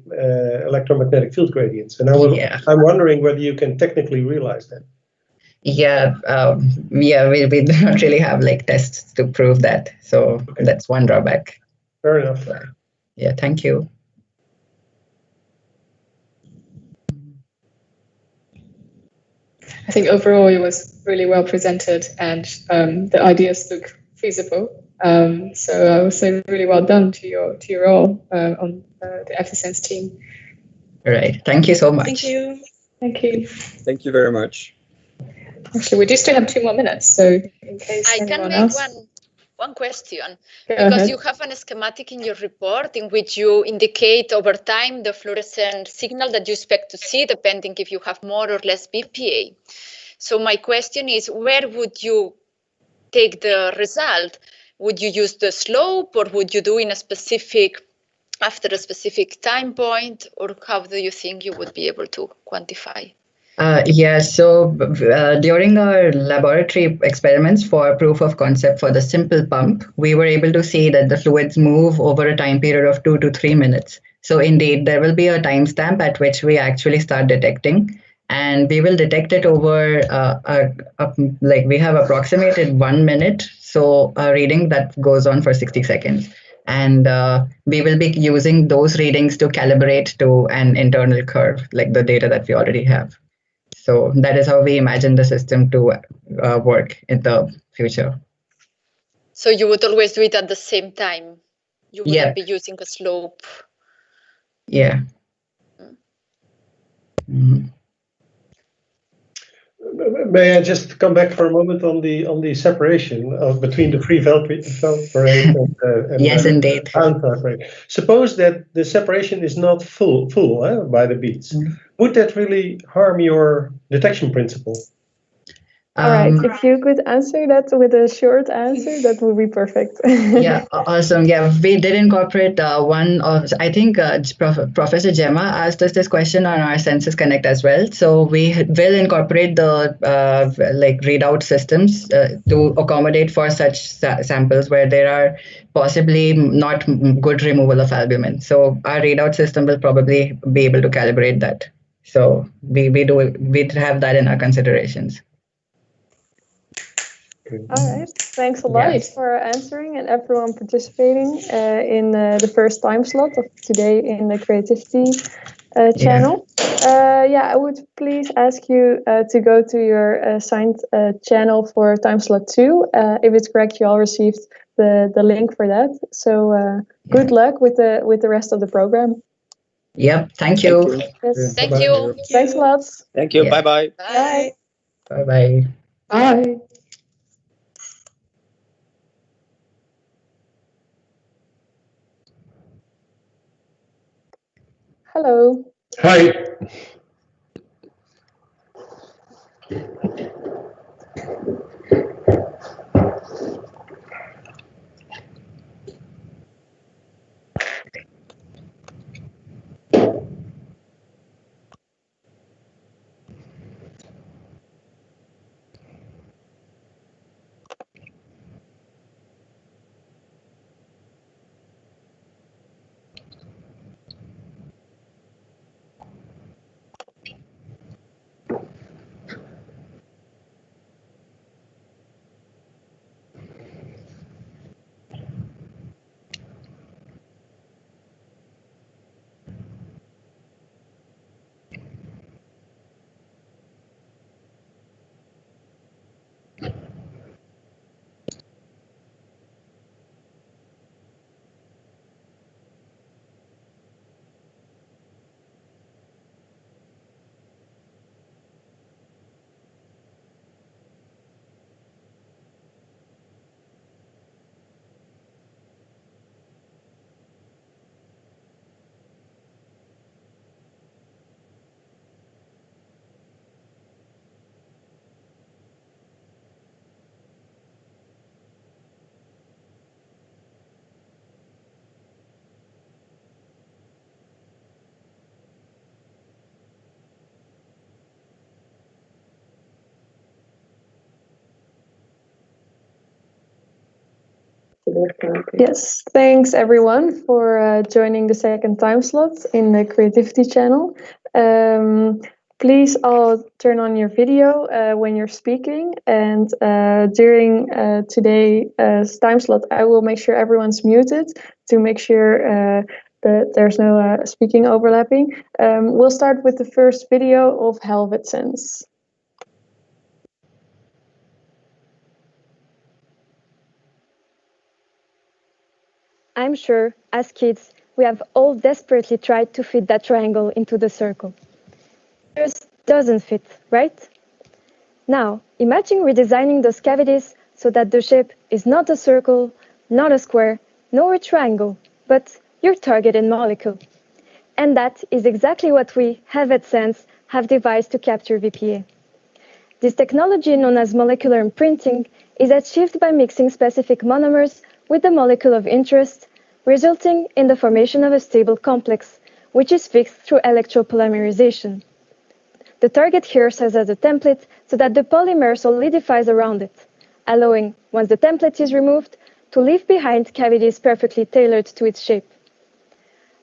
electromagnetic field gradients, and I'm wondering whether you can technically realize that. Yeah, we do not really have like tests to prove that, so that's one drawback. Fair enough. Yeah, thank you. I think overall it was really well presented, and the ideas look feasible. So I would say really well done to your all on the FSense team. All right, thank you so much. Thank you. Thank you. Thank you very much. Actually, we do still have 2 more minutes, so in case I can make else... one question, Go because ahead. you have a schematic in your report in which you indicate over time the fluorescent signal that you expect to see, depending if you have more or less BPA. So my question is, where would you take the result? Would you use the slope, or would you do in after a specific time point, or how do you think you would be able to quantify? So during our laboratory experiments for proof of concept for the simple pump, we were able to see that the fluids move over a time period of 2 to 3 minutes. So indeed, there will be a timestamp at which we actually start detecting, and we will detect it over we have approximated 1 minute, so a reading that goes on for 60 seconds. And we will be using those readings to calibrate to an internal curve, like the data that we already have. So that is how we imagine the system to work in the future. So you would always do it at the same time? You wouldn't be using a slope? Yeah. May I just come back for a moment on the separation between the free Valproac and yes, indeed. Suppose that the separation is not full by the beads. Would that really harm your detection principle? All right, if you could answer that with a short answer, that would be perfect. Yeah, awesome. Yeah, we did incorporate one of, I think Professor Gemma asked us this question on our Sensus Connect as well. So we will incorporate the readout systems to accommodate for such samples where there are possibly not good removal of albumin. So our readout system will probably be able to calibrate that. So we have that in our considerations. All right. Thanks a lot for answering and everyone participating in the first time slot of today in the creativity channel. I would please ask you to go to your assigned channel for time slot 2. If it's correct, you all received the link for that. So good luck with the rest of the program. Yep. Thank you. Yes. Thank you. Thanks a lot. Thank you. Yeah. Bye-bye. Bye. Bye-bye. Bye. Hello. Hi. Yes, thanks everyone for joining the second time slot in the creativity channel. Please all turn on your video when you're speaking, and during today's time slot, I will make sure everyone's muted to make sure that there's no speaking overlapping. We'll start with the first video of Helvetsense. I'm sure, as kids, we have all desperately tried to fit that triangle into the circle. It just doesn't fit, right? Now, imagine redesigning those cavities so that the shape is not a circle, not a square, nor a triangle, but your targeted molecule. And that is exactly what we, Helvetsense, have devised to capture VPA. This technology, known as molecular imprinting, is achieved by mixing specific monomers with the molecule of interest, resulting in the formation of a stable complex, which is fixed through electropolymerization. The target here serves as a template so that the polymer solidifies around it, allowing, once the template is removed, to leave behind cavities perfectly tailored to its shape.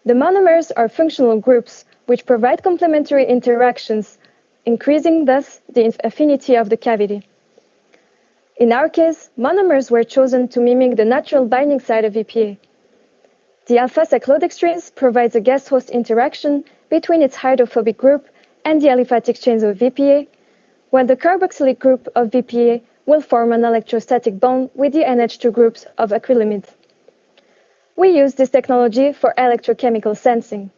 The monomers are functional groups which provide complementary interactions, increasing thus the affinity of the cavity. In our case, monomers were chosen to mimic the natural binding site of VPA. The alpha-cyclodextrins provides a guest host interaction between its hydrophobic group and the aliphatic chains of VPA, while the carboxylic group of VPA will form an electrostatic bond with the NH2 groups of acrylamide. We use this technology for electrochemical sensing.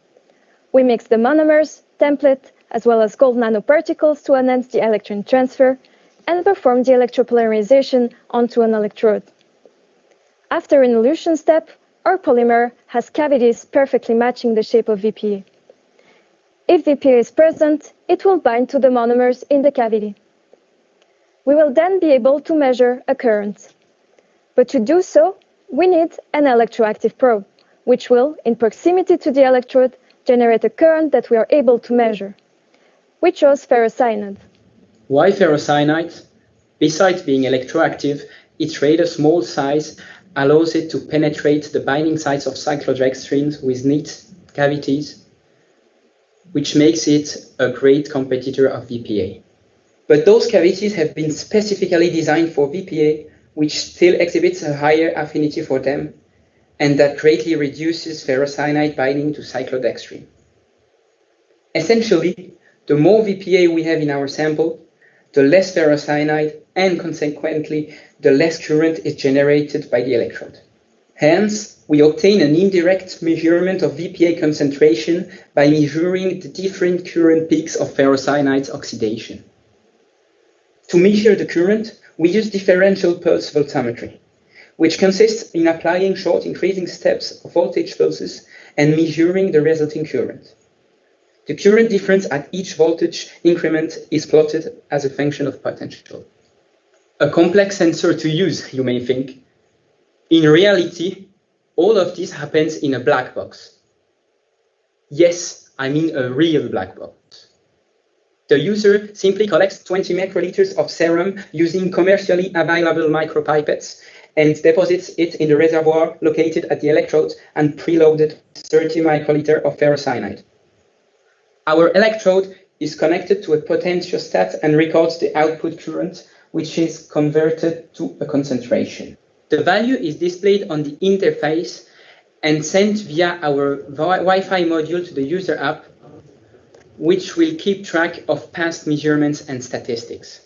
We mix the monomers, template, as well as gold nanoparticles to enhance the electron transfer and perform the electropolymerization onto an electrode. After an elution step, our polymer has cavities perfectly matching the shape of VPA. If VPA is present, it will bind to the monomers in the cavity. We will then be able to measure a current. But to do so, we need an electroactive probe, which will, in proximity to the electrode, generate a current that we are able to measure. We chose ferrocyanide. Why ferrocyanide? Besides being electroactive, its rather small size allows it to penetrate the binding sites of cyclodextrins with neat cavities. which makes it a great competitor of VPA. But those cavities have been specifically designed for VPA, which still exhibits a higher affinity for them, and that greatly reduces ferrocyanide binding to cyclodextrin. Essentially, the more VPA we have in our sample, the less ferrocyanide, and consequently, the less current is generated by the electrode. Hence, we obtain an indirect measurement of VPA concentration by measuring the different current peaks of ferrocyanide oxidation. To measure the current, we use differential pulse voltammetry, which consists in applying short increasing steps of voltage pulses and measuring the resulting current. The current difference at each voltage increment is plotted as a function of potential. A complex sensor to use, you may think. In reality, all of this happens in a black box. Yes, I mean a real black box. The user simply collects 20 microliters of serum using commercially available micropipettes and deposits it in the reservoir located at the electrode and preloaded 30 microliter of ferrocyanide. Our electrode is connected to a potentiostat and records the output current, which is converted to a concentration. The value is displayed on the interface and sent via our Wi-Fi module to the user app, which will keep track of past measurements and statistics.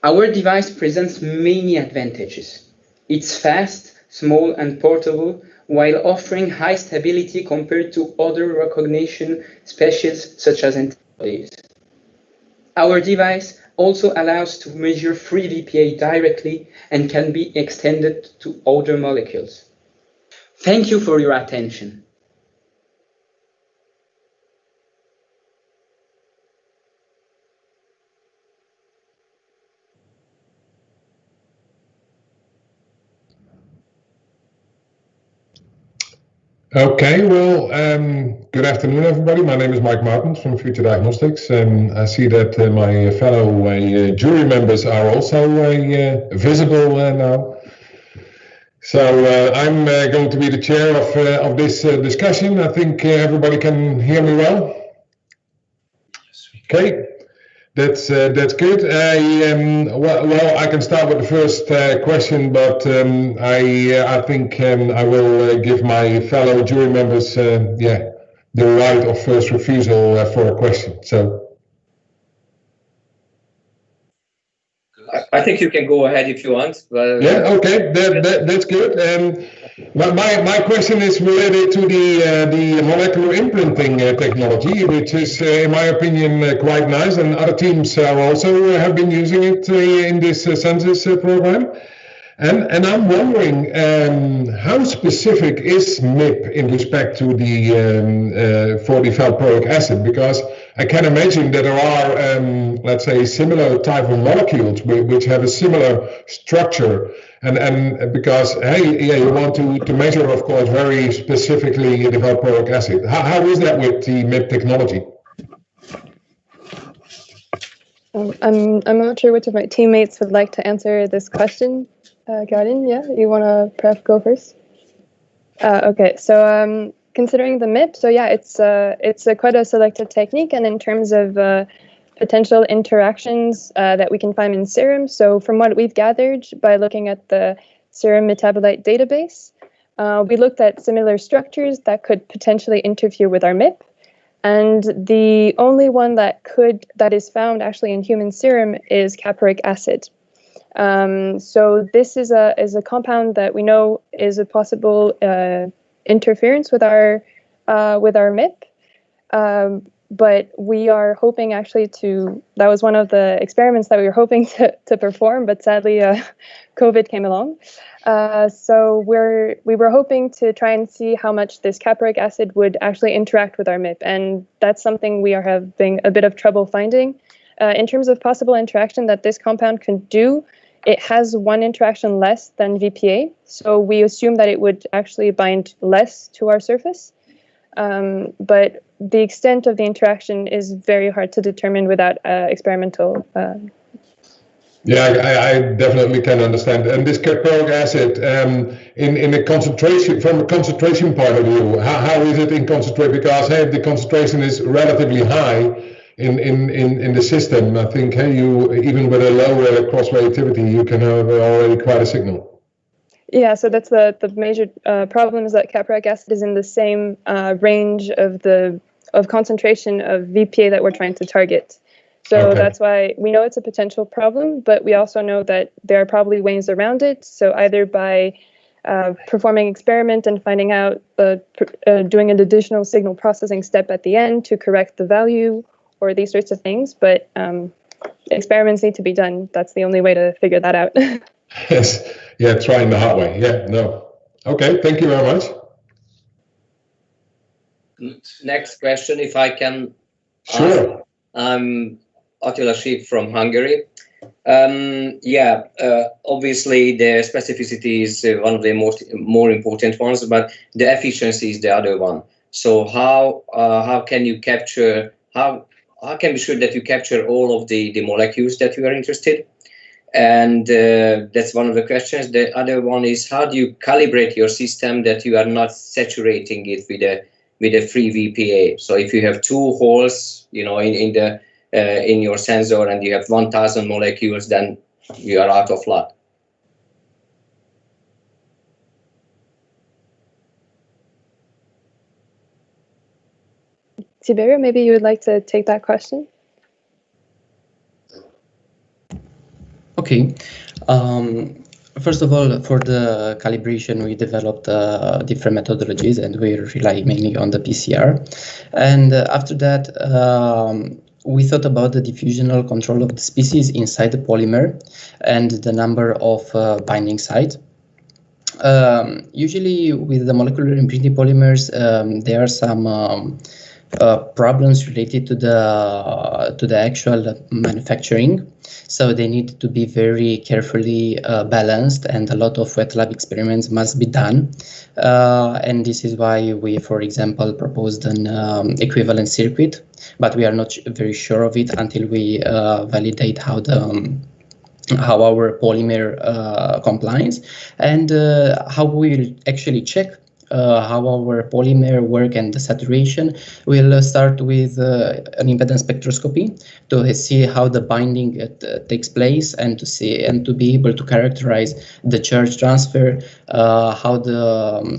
Our device presents many advantages. It's fast, small, and portable, while offering high stability compared to other recognition species such as antibodies. Our device also allows to measure free VPA directly and can be extended to other molecules. Thank you for your attention. Okay, well, good afternoon, everybody. My name is Mike Martens from Future Diagnostics, and I see that my fellow jury members are also visible now. So I'm going to be the chair of this discussion. I think everybody can hear me well. Okay. That's good. Well, I can start with the first question, but I think I will give my fellow jury members, the right of first refusal for a question. So. I think you can go ahead if you want. But yeah. Okay. That's good. My question is related to the molecular imprinting technology, which is, in my opinion, quite nice, and other teams also have been using it in this SensUs program. And I'm wondering, how specific is MIP in respect to the for the valproic acid? Because I can imagine that there are, let's say, similar type of molecules which have a similar structure. And because, hey, yeah, you want to measure, of course, very specifically the valproic acid. How is that with the MIP technology? I'm not sure which of my teammates would like to answer this question. Garin, yeah, you want to perhaps go first? Okay, so considering the MIP, so yeah, it's quite a selective technique, and in terms of potential interactions that we can find in serum, so from what we've gathered by looking at the serum metabolite database, we looked at similar structures that could potentially interfere with our MIP, and the only one that is found actually in human serum is caproic acid. So this is a compound that we know is a possible interference with our MIP, but we are hoping actually that was one of the experiments that we were hoping to perform, but sadly COVID came along. So we were hoping to try and see how much this caproic acid would actually interact with our MIP, and that's something we are having a bit of trouble finding. In terms of possible interaction that this compound can do, it has one interaction less than VPA, so we assume that it would actually bind less to our surface. But the extent of the interaction is very hard to determine without experimental Yeah, I definitely can understand. And this caproic acid, in a concentration, from a concentration point of view, how is it in concentrate? Because hey, the concentration is relatively high in the system. I think hey, you even with a low cross reactivity, you can have already quite a signal. Yeah, so that's the major problem is that caproic acid is in the same range of concentration of VPA that we're trying to target. So that's why we know it's a potential problem, but we also know that there are probably ways around it. So either by performing experiment and finding out, doing an additional signal processing step at the end to correct the value or these sorts of things. But experiments need to be done. That's the only way to figure that out. Yes, yeah, trying the hard way. Yeah, no. Okay, thank you very much. Next question, if I can. Sure. I'm Attila Sheep from Hungary. Obviously the specificity is one of the more important ones, but the efficiency is the other one. So how can you capture, how can be sure that you capture all of the molecules that you are interested? And that's one of the questions. The other one is, how do you calibrate your system that you are not saturating it with a free VPA? So if you have two holes, you know, in your sensor and you have 1,000 molecules, then you are out of luck. Tiberio, maybe you would like to take that question? Okay. First of all, for the calibration, we developed different methodologies, and we rely mainly on the PCR. And after that, we thought about the diffusional control of the species inside the polymer and the number of binding sites. Usually, with the molecular imprinting polymers, there are some problems related to the actual manufacturing. So they need to be very carefully balanced, and a lot of wet lab experiments must be done. And this is why we, for example, proposed an equivalent circuit, but we are not very sure of it until we validate how our polymer complies, and how we will actually check how our polymer work and the saturation. We'll start with an impedance spectroscopy to see how the binding takes place, and to be able to characterize the charge transfer, how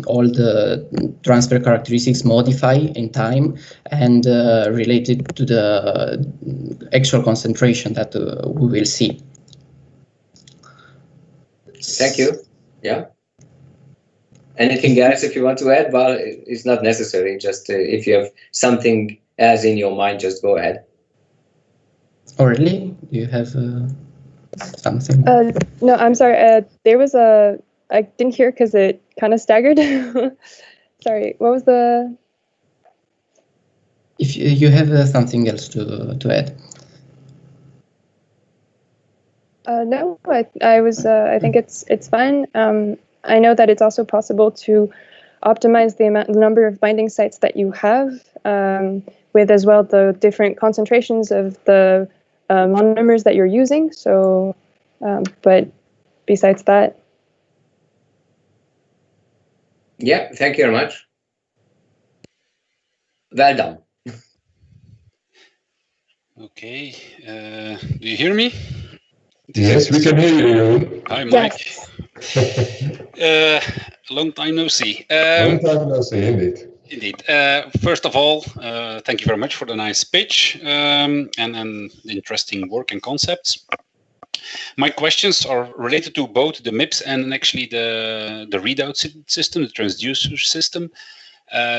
all the transfer characteristics modify in time, and related to the actual concentration that we will see. Thank you. Yeah. Anything else if you want to add? Well, it's not necessary. Just if you have something else in your mind, just go ahead. Oh, really? Do you have something? No, I'm sorry. There was I didn't hear because it kind of staggered. Sorry, what was the? If you have something else to add. No, I think it's fine. I know that it's also possible to optimize the number of binding sites that you have, with as well the different concentrations of the monomers that you're using. So, but besides that. Yeah, thank you very much. Well done. Okay, do you hear me? Yes, we can hear you. Hi, Mike. Long time no see. Long time no see, indeed. Indeed. First of all, thank you very much for the nice pitch and interesting work and concepts. My questions are related to both the MIPS and actually the readout system, the transducer system.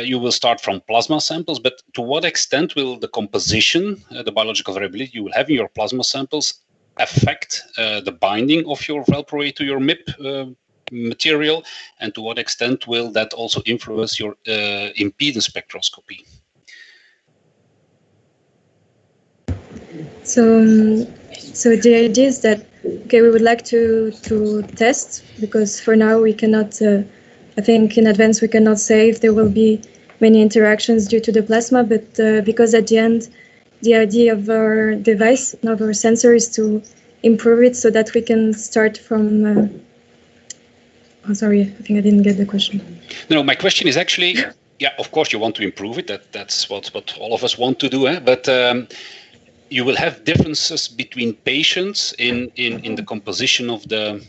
You will start from plasma samples, but to what extent will the composition, the biological variability you will have in your plasma samples affect the binding of your valproate to your MIP material, and to what extent will that also influence your impedance spectroscopy? So the idea is that, okay, we would like to test, because for now we cannot, I think in advance we cannot say if there will be many interactions due to the plasma, but because at the end, the idea of our device, of our sensor, is to improve it so that we can start from. Oh, sorry, I think I didn't get the question. No, my question is actually, yeah, of course you want to improve it. That's what all of us want to do, but you will have differences between patients in the composition of the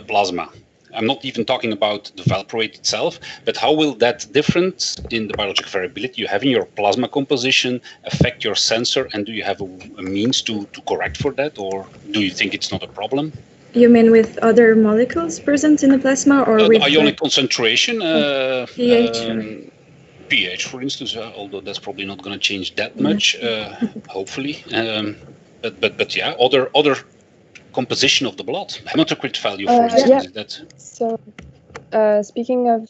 plasma. I'm not even talking about the valproate itself, but how will that difference in the biological variability you have in your plasma composition affect your sensor, and do you have a means to correct for that, or do you think it's not a problem? You mean with other molecules present in the plasma, or with ionic concentration, pH? pH, for instance, although that's probably not going to change that much, hopefully. But yeah, other composition of the blood, hematocrit value, for instance. Yeah. So, speaking of,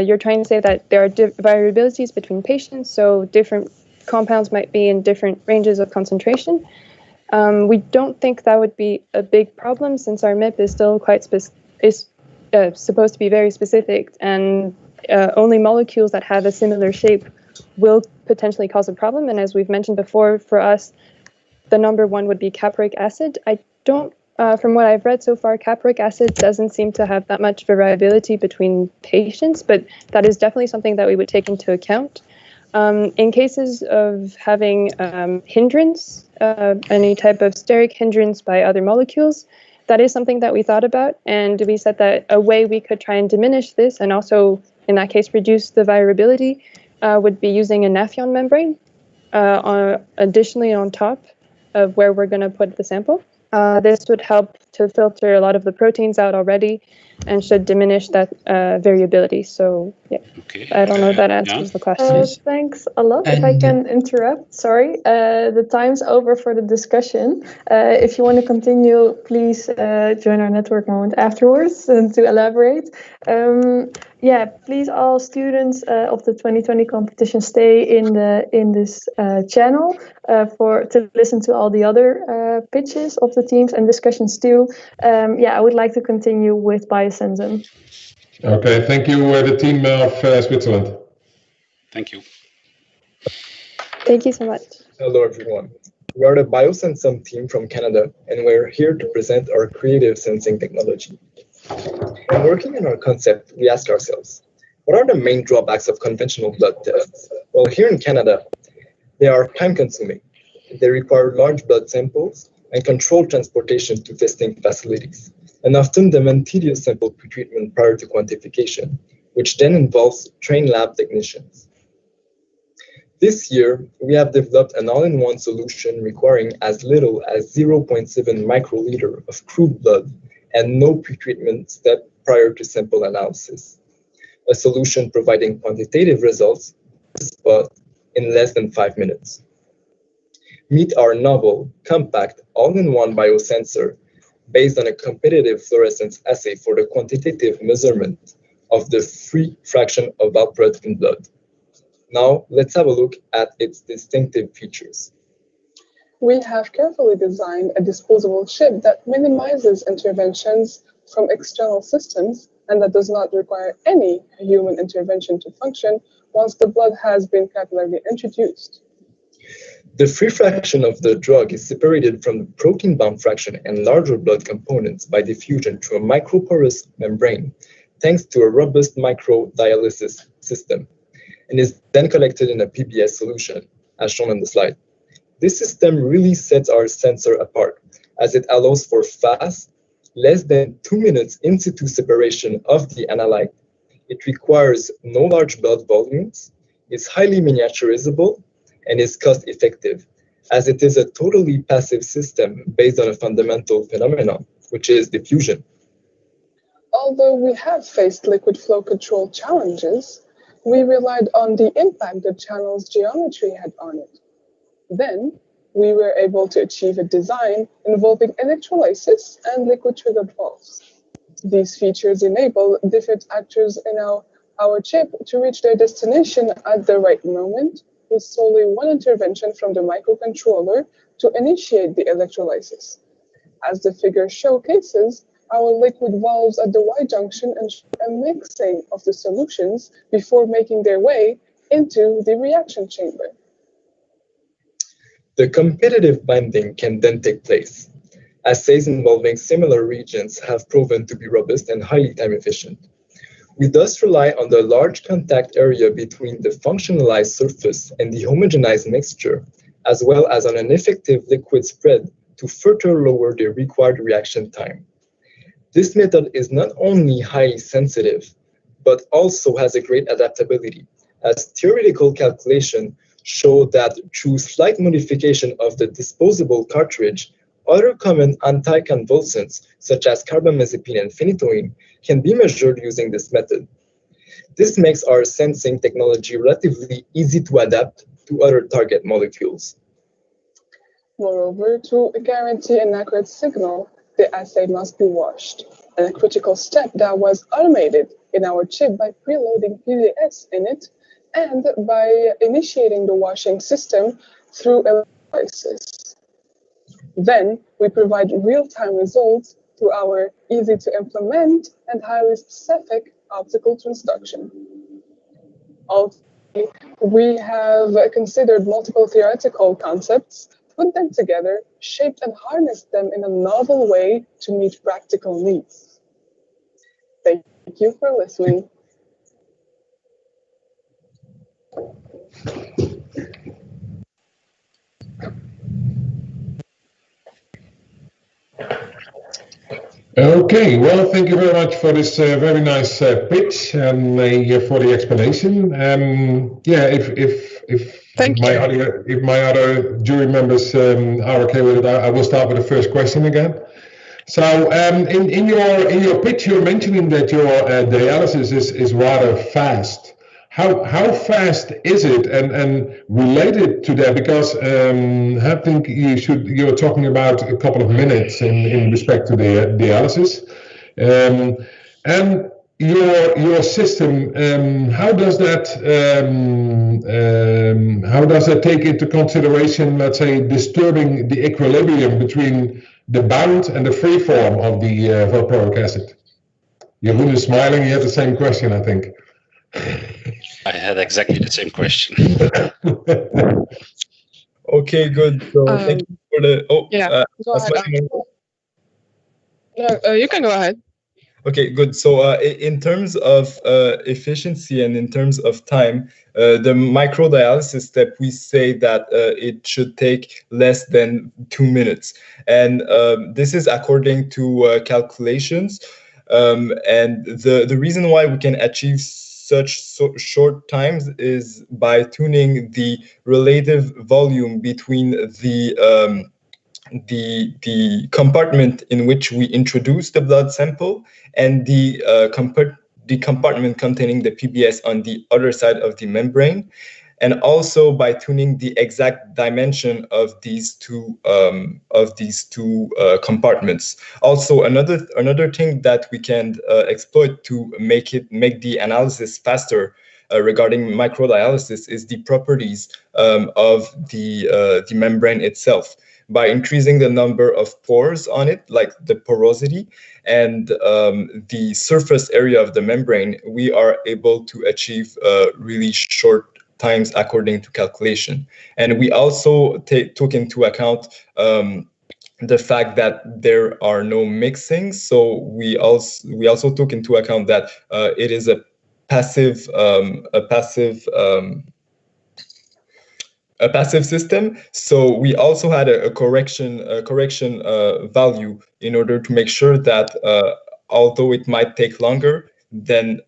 you're trying to say that there are variabilities between patients, so different compounds might be in different ranges of concentration. We don't think that would be a big problem, since our MIP is still quite supposed to be very specific, and only molecules that have a similar shape will potentially cause a problem. And as we've mentioned before, for us, the number one would be caproic acid. From what I've read so far, caproic acid doesn't seem to have that much variability between patients, but that is definitely something that we would take into account. In cases of having hindrance, any type of steric hindrance by other molecules, that is something that we thought about, and we said that a way we could try and diminish this, and also in that case reduce the variability, would be using a Nafion membrane additionally on top of where we're going to put the sample. This would help to filter a lot of the proteins out already and should diminish that variability. So, yeah, I don't know if that answers the question. Thanks a lot. If I can interrupt, sorry. The time's over for the discussion. If you want to continue, please join our network moment afterwards to elaborate. Yeah, please, all students of the 2020 competition, stay in this channel to listen to all the other pitches of the teams and discussions too. Yeah, I would like to continue with Biosensor. Okay, thank you, the team of Switzerland. Thank you. Thank you so much. Hello, everyone. We are the Biosensor team from Canada, and we're here to present our creative sensing technology. When working on our concept, we ask ourselves, what are the main drawbacks of conventional blood tests? Well, here in Canada, they are time-consuming. They require large blood samples and controlled transportation to testing facilities, and often demand tedious sample pretreatment prior to quantification, which then involves trained lab technicians. This year, we have developed an all-in-one solution requiring as little as 0.7 microliter of crude blood and no pretreatment step prior to sample analysis. A solution providing quantitative results on the spot in less than 5 minutes. Meet our novel, compact, all-in-one biosensor based on a competitive fluorescence assay for the quantitative measurement of the free fraction of valproate in blood. Now, let's have a look at its distinctive features. We have carefully designed a disposable chip that minimizes interventions from external systems and that does not require any human intervention to function once the blood has been capillarily introduced. The free fraction of the drug is separated from the protein-bound fraction and larger blood components by diffusion through a microporous membrane, thanks to a robust microdialysis system, and is then collected in a PBS solution, as shown on the slide. This system really sets our sensor apart, as it allows for fast, less than 2 minutes in situ separation of the analyte. It requires no large blood volumes, is highly miniaturizable, and is cost-effective, as it is a totally passive system based on a fundamental phenomenon, which is diffusion. Although we have faced liquid flow control challenges, we relied on the impact the channel's geometry had on it. Then, we were able to achieve a design involving electrolysis and liquid-triggered valves. These features enable different actors in our chip to reach their destination at the right moment, with solely one intervention from the microcontroller to initiate the electrolysis. As the figure showcases, our liquid valves at the Y junction ensure a mixing of the solutions before making their way into the reaction chamber. The competitive binding can then take place, Assays involving similar reagents have proven to be robust and highly time efficient. We thus rely on the large contact area between the functionalized surface and the homogenized mixture, as well as on an effective liquid spread to further lower the required reaction time. This method is not only highly sensitive, but also has a great adaptability, as theoretical calculations show that through slight modification of the disposable cartridge, other common anticonvulsants, such as carbamazepine and phenytoin, can be measured using this method. This makes our sensing technology relatively easy to adapt to other target molecules. Moreover, to guarantee an accurate signal, the assay must be washed, and a critical step that was automated in our chip by preloading PDS in it and by initiating the washing system through Electrolysis. Then we provide real-time results through our easy-to-implement and highly specific optical transduction. Ultimately, we have considered multiple theoretical concepts, put them together, shaped and harnessed them in a novel way to meet practical needs. Thank you for listening. Okay, well, thank you very much for this very nice pitch and for the explanation. Yeah, if my other jury members are okay with it, I will start with the first question again. So, in your pitch, you're mentioning that your dialysis is rather fast. How fast is it? And related to that, because I think you're talking about a couple of minutes in respect to the dialysis, and your system. How does that take into consideration, let's say, disturbing the equilibrium between the bound and the free form of the valproic acid? Jeroen is smiling. You have the same question, I think. I had exactly the same question. Okay, good. So thank you for the. Go ahead. You can go ahead. Okay, good. So in terms of efficiency and in terms of time, the microdialysis step, we say that it should take less than 2 minutes. And this is according to calculations. And the reason why we can achieve such short times is by tuning the relative volume between the compartment in which we introduce the blood sample and the compartment containing the PBS on the other side of the membrane, and also by tuning the exact dimension of these two compartments. Also, another thing that we can exploit to make the analysis faster regarding microdialysis is the properties of the membrane itself. By increasing the number of pores on it, like the porosity and the surface area of the membrane, we are able to achieve really short times according to calculation. And we also took into account the fact that there are no mixing. So we also took into account that it is a passive system. So we also had a correction value in order to make sure that although it might take longer, then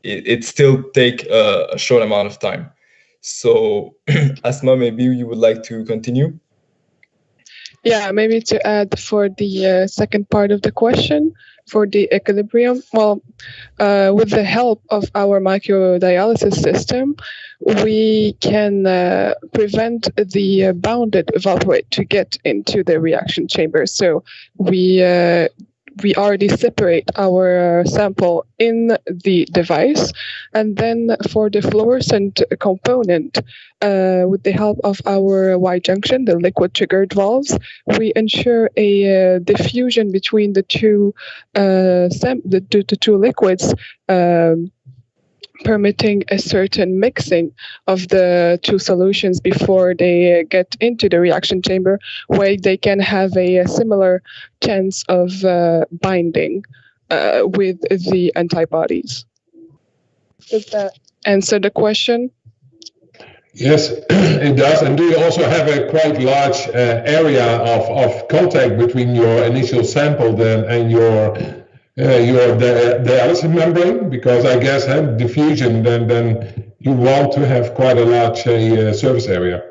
it still take a short amount of time. So Asma, maybe you would like to continue? Yeah, maybe to add for the second part of the question, for the equilibrium, well, with the help of our microdialysis system, we can prevent the bounded valproate to get into the reaction chamber. So we already separate our sample in the device, and then for the fluorescent component, with the help of our Y junction, the liquid triggered valves, we ensure a diffusion between the two liquids permitting a certain mixing of the two solutions before they get into the reaction chamber, where they can have a similar chance of binding with the antibodies. Does that answer the question? Yes, it does. And do you also have a quite large area of contact between your initial sample then and your dialysis membrane? Because I guess diffusion, then you want to have quite a large surface area.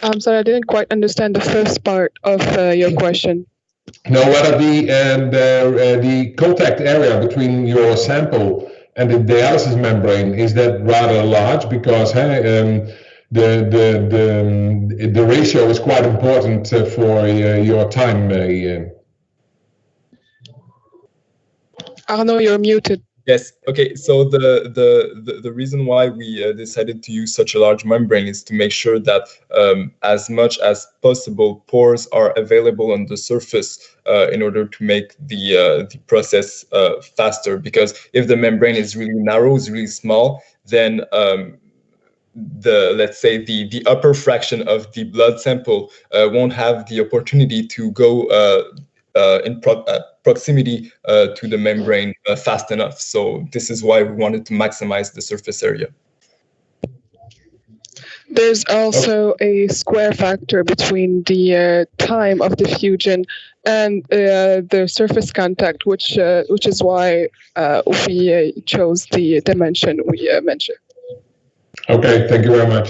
I'm sorry, I didn't quite understand the first part of your question. No, whether the contact area between your sample and the dialysis membrane, is that rather large? Because the ratio is quite important for your time. Arno, you're muted. Yes. Okay. So the reason why we decided to use such a large membrane is to make sure that as much as possible pores are available on the surface in order to make the process faster. Because if the membrane is really narrow, is really small, then let's say the upper fraction of the blood sample won't have the opportunity to go in proximity to the membrane fast enough. So this is why we wanted to maximize the surface area. There's also a square factor between the time of diffusion and the surface contact, which is why we chose the dimension we mentioned. Okay, thank you very much.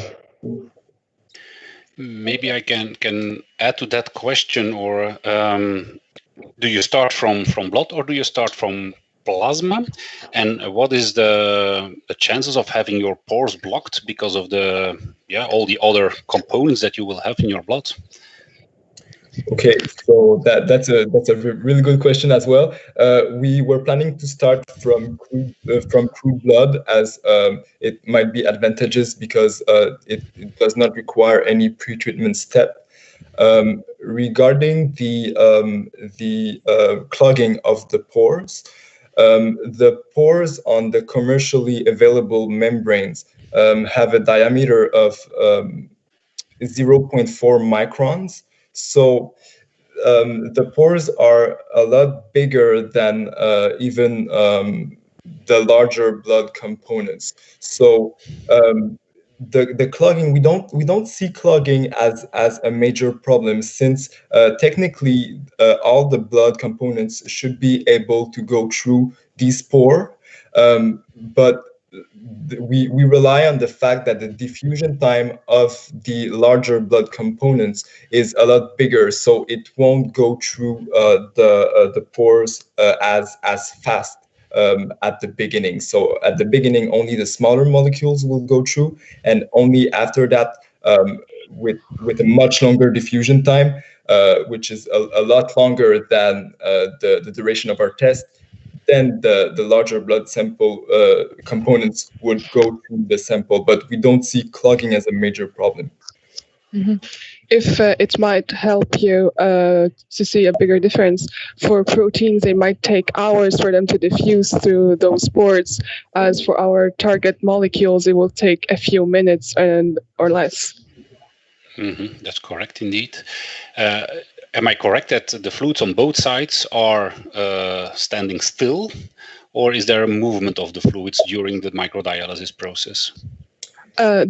Maybe I can add to that question, or do you start from blood or do you start from plasma? And what is the chances of having your pores blocked because of all the other components that you will have in your blood? Okay, so that's a really good question as well. We were planning to start from crude blood, as it might be advantageous because it does not require any pre-treatment step. Regarding the clogging of the pores on the commercially available membranes have a diameter of 0.4 microns. So the pores are a lot bigger than even the larger blood components. So the clogging, we don't see clogging as a major problem, since technically all the blood components should be able to go through these pores, but we rely on the fact that the diffusion time of the larger blood components is a lot bigger, so it won't go through the pores as fast at the beginning. So at the beginning, only the smaller molecules will go through, and only after that, with a much longer diffusion time, which is a lot longer than the duration of our test, then the larger blood sample components would go through the sample, but we don't see clogging as a major problem. Mm-hmm. If it might help you to see a bigger difference, for proteins, they might take hours for them to diffuse through those pores, as for our target molecules, it will take a few minutes or less. Mm-hmm. That's correct, indeed. Am I correct that the fluids on both sides are standing still, or is there a movement of the fluids during the microdialysis process?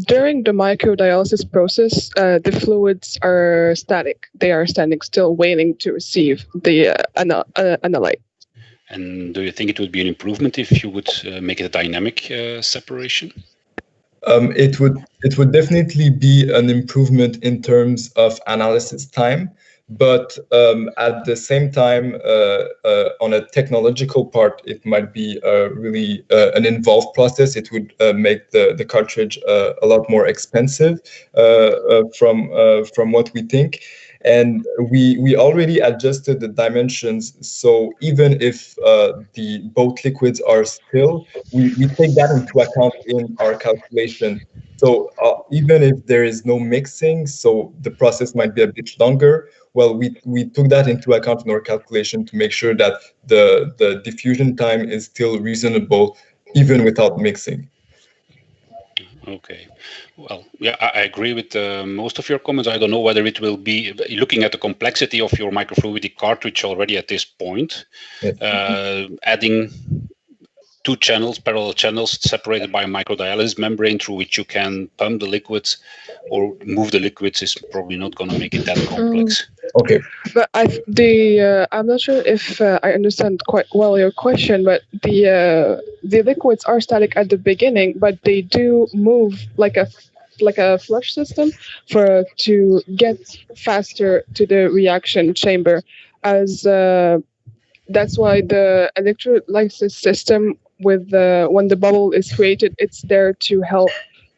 During the microdialysis process, the fluids are static. They are standing still, waiting to receive the analyte. And do you think it would be an improvement if you would make it a dynamic separation? It would definitely be an improvement in terms of analysis time. But at the same time, on a technological part, it might be really an involved process. It would make the cartridge a lot more expensive from what we think. And we already adjusted the dimensions. So even if both liquids are still, we take that into account in our calculation. So even if there is no mixing, so the process might be a bit longer, well, we took that into account in our calculation to make sure that the diffusion time is still reasonable even without mixing. Okay, well, yeah, I agree with most of your comments. I don't know whether it will be, looking at the complexity of your microfluidic cartridge already at this point, adding two channels, parallel channels separated by a microdialysis membrane through which you can pump the liquids or move the liquids is probably not going to make it that complex. Okay. But I'm not sure if I understand quite well your question, but the liquids are static at the beginning, but they do move like a flush system to get faster to the reaction chamber, as that's why the electrolysis system when the bubble is created, it's there to help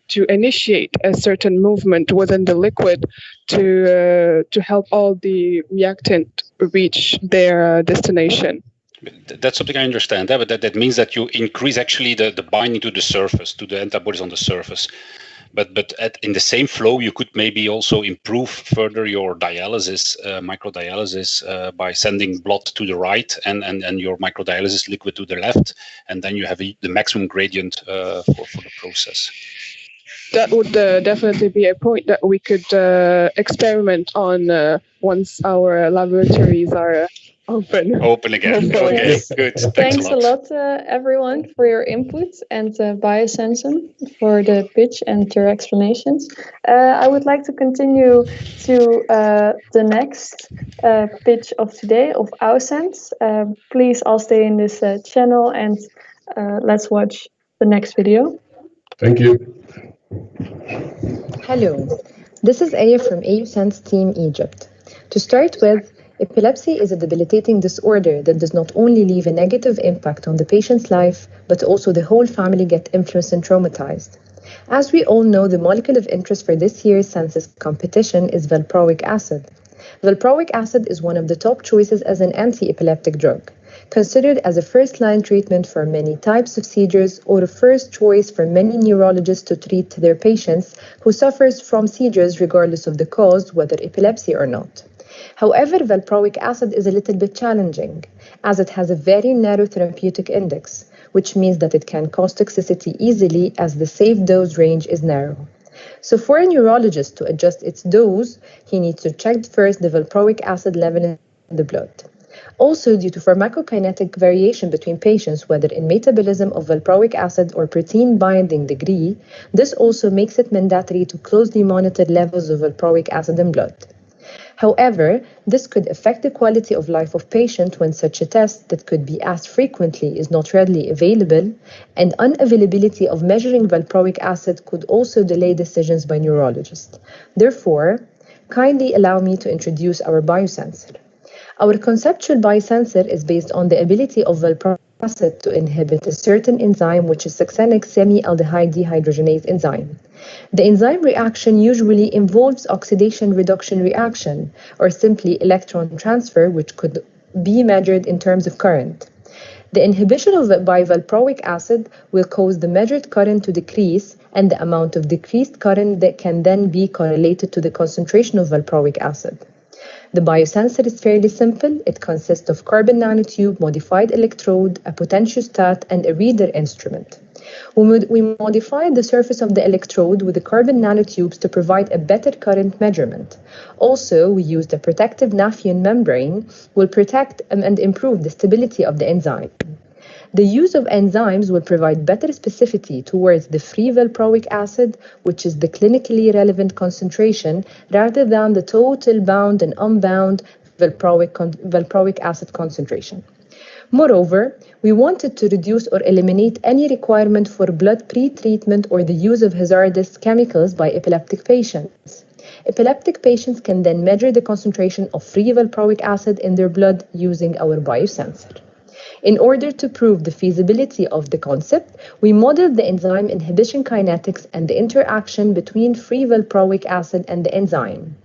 to initiate a certain movement within the liquid to help all the reactant reach their destination. That's something I understand, but that means that you increase actually the binding to the surface, to the antibodies on the surface. But in the same flow, you could maybe also improve further your dialysis, microdialysis, by sending blood to the right and your microdialysis liquid to the left, and then you have the maximum gradient for the process. That would definitely be a point that we could experiment on once our laboratories are open. Open again. Okay, good. Thanks a lot, everyone, for your input, and Biosensor for the pitch and your explanations. I would like to continue to the next pitch of today of Ausense. Please all stay in this channel, and let's watch the next video. Thank you. Hello, this is Aya from AUSense Team Egypt. To start with, epilepsy is a debilitating disorder that does not only leave a negative impact on the patient's life, but also the whole family get influenced and traumatized. As we all know, the molecule of interest for this year's Sensus competition is Valproac Acid. Valproac Acid is one of the top choices as an anti-epileptic drug, considered as a first-line treatment for many types of seizures or a first choice for many neurologists to treat their patients who suffers from seizures regardless of the cause, whether epilepsy or not. However, Valproac Acid is a little bit challenging, as it has a very narrow therapeutic index, which means that it can cause toxicity easily as the safe dose range is narrow. So for a neurologist to adjust its dose, he needs to check first the Valproac Acid level in the blood. Also, due to pharmacokinetic variation between patients, whether in metabolism of valproic acid or protein binding degree, this also makes it mandatory to closely monitor levels of valproic acid in blood. However, this could affect the quality of life of patients when such a test that could be asked frequently is not readily available, and unavailability of measuring valproic acid could also delay decisions by neurologists. Therefore, kindly allow me to introduce our biosensor. Our conceptual biosensor is based on the ability of valproic acid to inhibit a certain enzyme, which is succinic semi-aldehyde dehydrogenase enzyme. The enzyme reaction usually involves oxidation reduction reaction, or simply electron transfer, which could be measured in terms of current. The inhibition by valproic acid will cause the measured current to decrease, and the amount of decreased current that can then be correlated to the concentration of valproic acid. The biosensor is fairly simple. It consists of carbon nanotube, modified electrode, a potentiostat, and a reader instrument. We modified the surface of the electrode with the carbon nanotubes to provide a better current measurement. Also, we used a protective Nafion membrane will protect and improve the stability of the enzyme. The use of enzymes will provide better specificity towards the free valproic acid, which is the clinically relevant concentration, rather than the total bound and unbound valproic acid concentration. Moreover, we wanted to reduce or eliminate any requirement for blood pre-treatment or the use of hazardous chemicals by epileptic patients. Epileptic patients can then measure the concentration of free valproic acid in their blood using our biosensor. In order to prove the feasibility of the concept, we modeled the enzyme inhibition kinetics and the interaction between free valproic acid and the enzyme.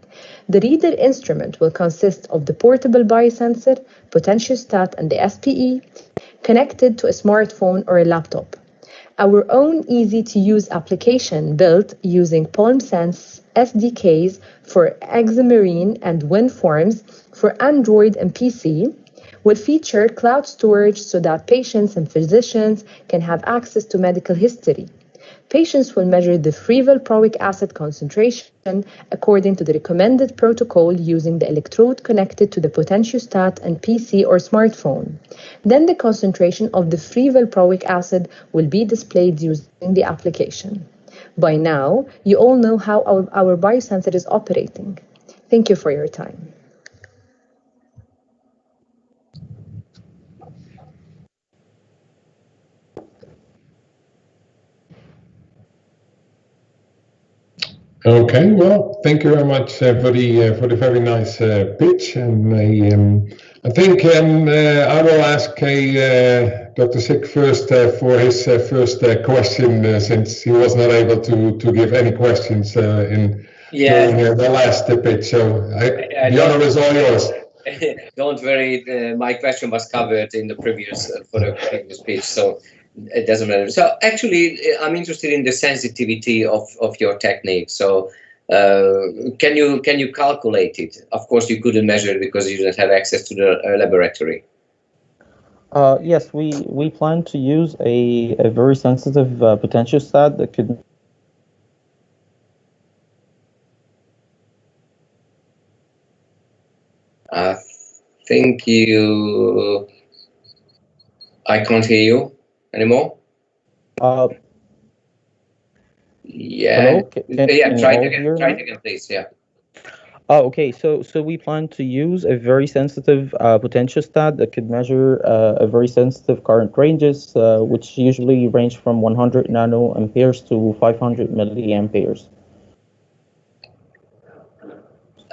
The reader instrument will consist of the portable biosensor, potentiostat, and the SPE, connected to a smartphone or a laptop. Our own easy-to-use application built using PalmSense SDKs for Xamarin and WinForms for Android and PC, will feature cloud storage so that patients and physicians can have access to medical history. Patients will measure the free valproic acid concentration according to the recommended protocol using the electrode connected to the potentiostat and PC or smartphone. Then the concentration of the free valproic acid will be displayed using the application. By now, you all know how our biosensor is operating. Thank you for your time. Okay, well, thank you very much for the very nice pitch, and I think I will ask Dr. Sick first for his first question, since he was not able to give any questions during the last pitch. So the honor is all yours. Don't worry, my question was covered in the previous pitch, so it doesn't matter. So actually, I'm interested in the sensitivity of your technique. So can you calculate it? Of course, you couldn't measure it because you didn't have access to the laboratory. Yes, we plan to use a very sensitive potentiostat that could. I think I can't hear you anymore. Yeah. Hello? Try it again, please. Yeah. Oh, okay. So we plan to use a very sensitive potentiostat that could measure a very sensitive current ranges, which usually range from 100 nanoamperes to 500 milliamperes.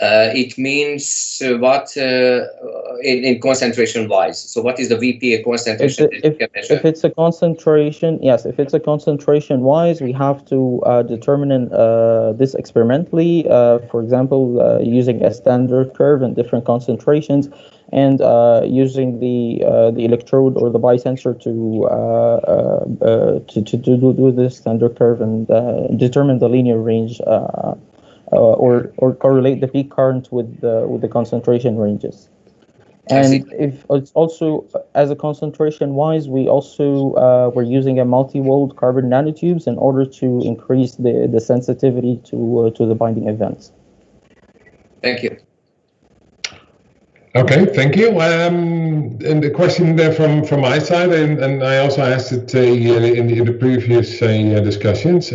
It means what in concentration wise? So what is the VP concentration that you can measure? If it's a concentration, yes, if it's a concentration wise, we have to determine this experimentally, for example, using a standard curve in different concentrations, and using the electrode or the biosensor to do this standard curve and determine the linear range or correlate the peak current with the concentration ranges. And if it's also, as a concentration wise, we also we're using a multi-walled carbon nanotubes in order to increase the sensitivity to the binding events. Thank you. Okay, thank you. And the question there from my side, and I also asked it in the previous discussions.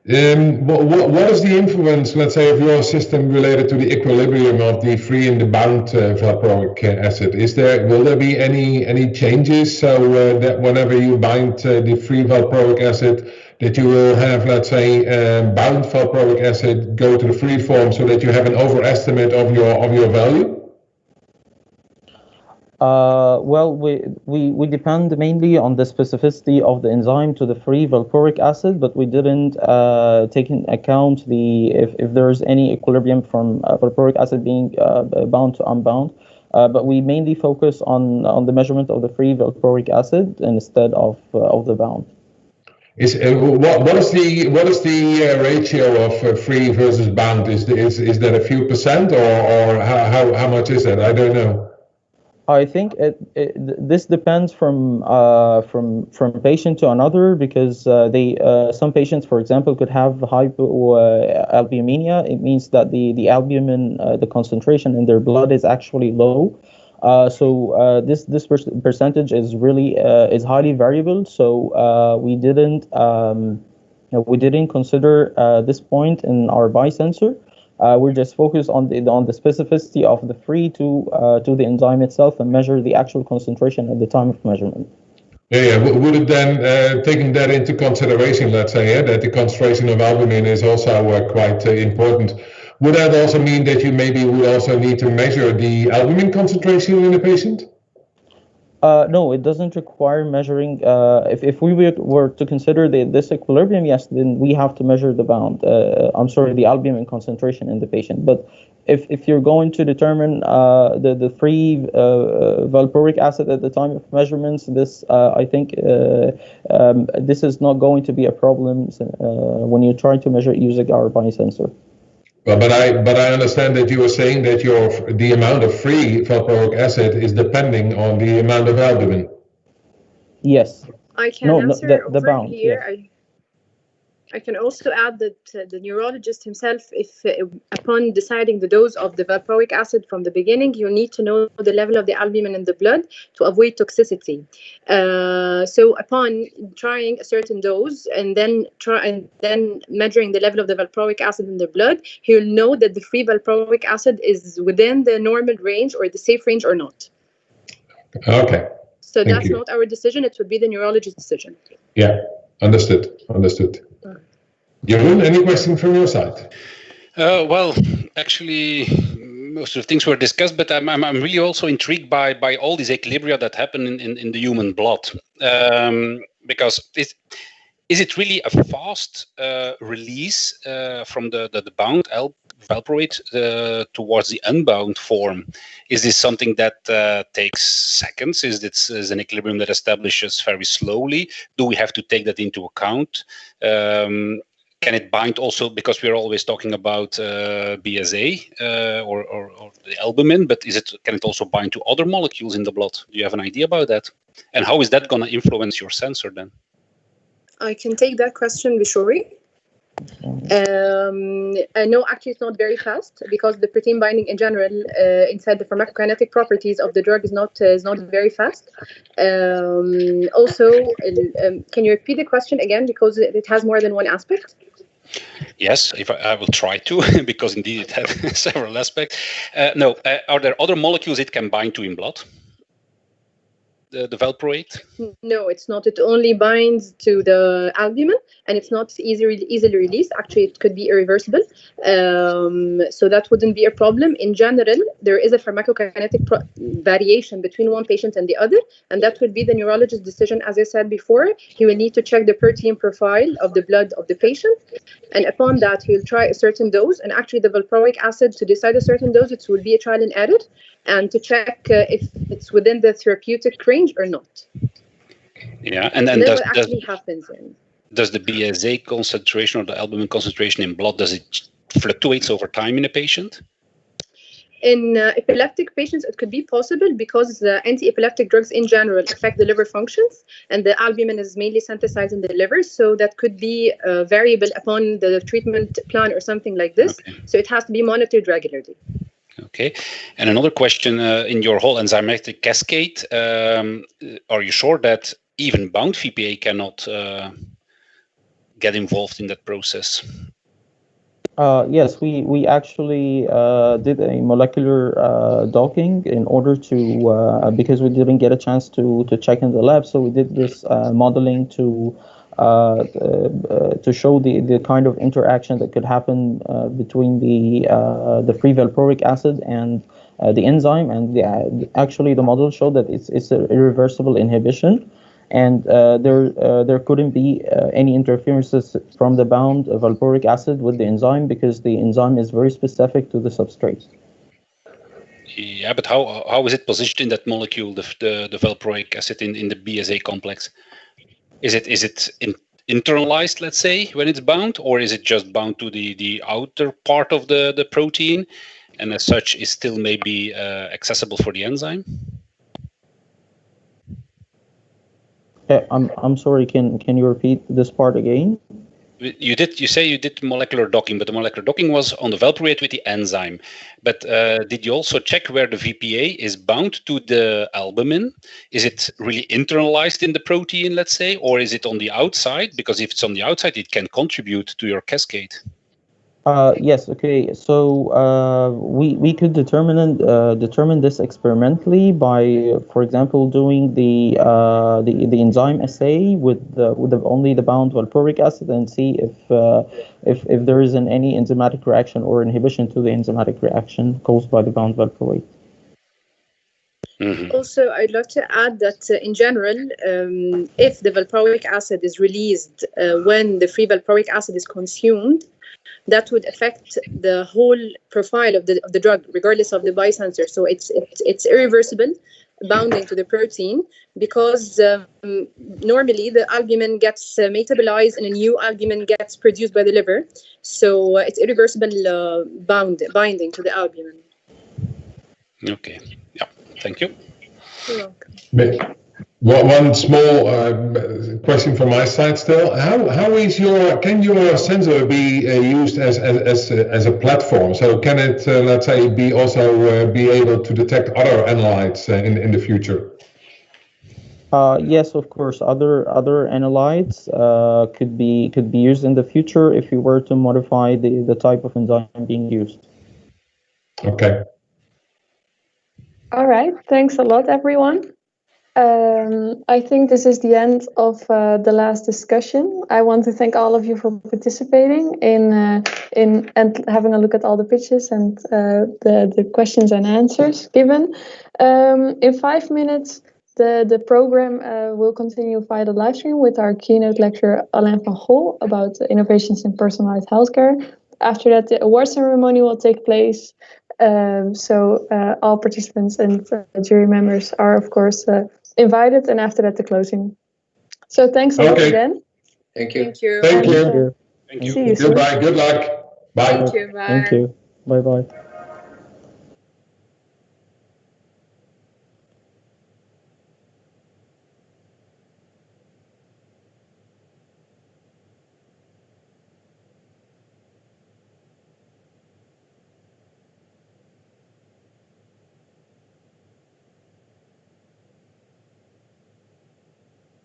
What is the influence, let's say, of your system related to the equilibrium of the free and the bound valproic acid? Will there be any changes so that whenever you bind the free valproic acid, that you will have, let's say, bound valproic acid go to the free form, so that you have an overestimate of your value? Well, we depend mainly on the specificity of the enzyme to the free valproic acid, but we didn't take into account if there's any equilibrium from valproic acid being bound to unbound. But we mainly focus on the measurement of the free valproic acid instead of the bound. What is the ratio of free versus bound? Is that a few percent, or how much is that? I don't know. I think this depends from patient to another, because some patients, for example, could have hypoalbuminemia. It means that the albumin, the concentration in their blood is actually low. So this percentage is really is highly variable. So we didn't consider this point in our biosensor. We're just focused on the specificity of the free to the enzyme itself and measure the actual concentration at the time of measurement. Yeah. Would it then, taking that into consideration, let's say, that the concentration of albumin is also quite important, would that also mean that you maybe would also need to measure the albumin concentration in a patient? No, it doesn't require measuring. If we were to consider this equilibrium, yes, then we have to measure the bound. The albumin concentration in the patient. But if you're going to determine the free valproic acid at the time of measurements, this I think this is not going to be a problem when you try to measure it using our biosensor. Well, but I understand that you were saying that the amount of free valproic acid is depending on the amount of albumin. Yes. I can answer the bound here. Yes. I can also add that the neurologist himself, if upon deciding the dose of the valproic acid from the beginning, you need to know the level of the albumin in the blood to avoid toxicity. So upon trying a certain dose and then measuring the level of the valproic acid in the blood, he will know that the free valproic acid is within the normal range or the safe range or not. Okay. So that's not our decision. It would be the neurologist's decision. Yeah, understood. Jeroen, any question from your side? Well, actually, most of the things were discussed, but I'm really also intrigued by all these equilibria that happen in the human blood, because is it really a fast release from the bound valproate towards the unbound form? Is this something that takes seconds? Is this an equilibrium that establishes very slowly? Do we have to take that into account? Can it bind also, because we're always talking about BSA or the albumin, but can it also bind to other molecules in the blood? Do you have an idea about that? And how is that going to influence your sensor then? I can take that question, Vishori. No, actually it's not very fast, because the protein binding in general inside the pharmacokinetic properties of the drug is not very fast. Also, can you repeat the question again, because it has more than one aspect? Yes, I will try to, because indeed it has several aspects. No, are there other molecules it can bind to in blood? The valproate? No, it's not. It only binds to the albumin, and it's not easily released. Actually, it could be irreversible. So that wouldn't be a problem. In general, there is a pharmacokinetic variation between one patient and the other, and that would be the neurologist's decision. As I said before, he will need to check the protein profile of the blood of the patient, and upon that, he will try a certain dose. And actually, the valproic acid, to decide a certain dose, it will be a trial and error, and to check if it's within the therapeutic range or not. Yeah, and then what actually happens in? Does the BSA concentration or the albumin concentration in blood, does it fluctuates over time in a patient? In epileptic patients, it could be possible, because the anti-epileptic drugs in general affect the liver functions, and the albumin is mainly synthesized in the liver, so that could be variable upon the treatment plan or something like this. Okay. So it has to be monitored regularly. Okay, and another question, in your whole enzymatic cascade, are you sure that even bound VPA cannot get involved in that process? Yes, we actually did a molecular docking in order to, because we didn't get a chance to check in the lab, so we did this modeling to show the kind of interaction that could happen between the free valproic acid and the enzyme, and actually the model showed that it's an irreversible inhibition, and there couldn't be any interferences from the bound valproic acid with the enzyme, because the enzyme is very specific to the substrate. Yeah, but how is it positioned in that molecule, the valproic acid in the BSA complex? Is it internalized, let's say, when it's bound, or is it just bound to the outer part of the protein, and as such is still maybe accessible for the enzyme? I'm sorry. Can you repeat this part again? You say you did molecular docking, but the molecular docking was on the valproate with the enzyme. But did you also check where the VPA is bound to the albumin? Is it really internalized in the protein, let's say, or is it on the outside? Because if it's on the outside, it can contribute to your cascade. Yes. Okay. So we could determine this experimentally by, for example, doing the enzyme assay with only the bound valproic acid, and see if there is any enzymatic reaction or inhibition to the enzymatic reaction caused by the bound valproate. Mm-hmm. Also, I'd love to add that in general, if the valproic acid is released when the free valproic acid is consumed, that would affect the whole profile of the drug, regardless of the biosensor. So it's irreversible. bounding to the protein, because normally the albumin gets metabolized and a new albumin gets produced by the liver. So it's irreversible binding to the albumin. Okay. Yeah. Thank you. You're welcome. One small question from my side still. How is can your sensor be used as a platform? So can it, let's say, be able to detect other analytes in the future? Yes, of course. Other analytes could be used in the future if you were to modify the type of enzyme being used. Okay. All right. Thanks a lot, everyone. I think this is the end of the last discussion. I want to thank all of you for participating in and having a look at all the pitches and the questions and answers given. In 5 minutes, the program will continue via the live stream with our keynote lecturer Alain van Gol about innovations in personalized healthcare. After that, the award ceremony will take place. So all participants and jury members are, of course, invited, and after that, the closing. So thanks a lot again. Thank you. Thank you. Thank you. See you soon. Goodbye. Good luck. Bye. Thank you. Bye. Thank you. Bye-bye.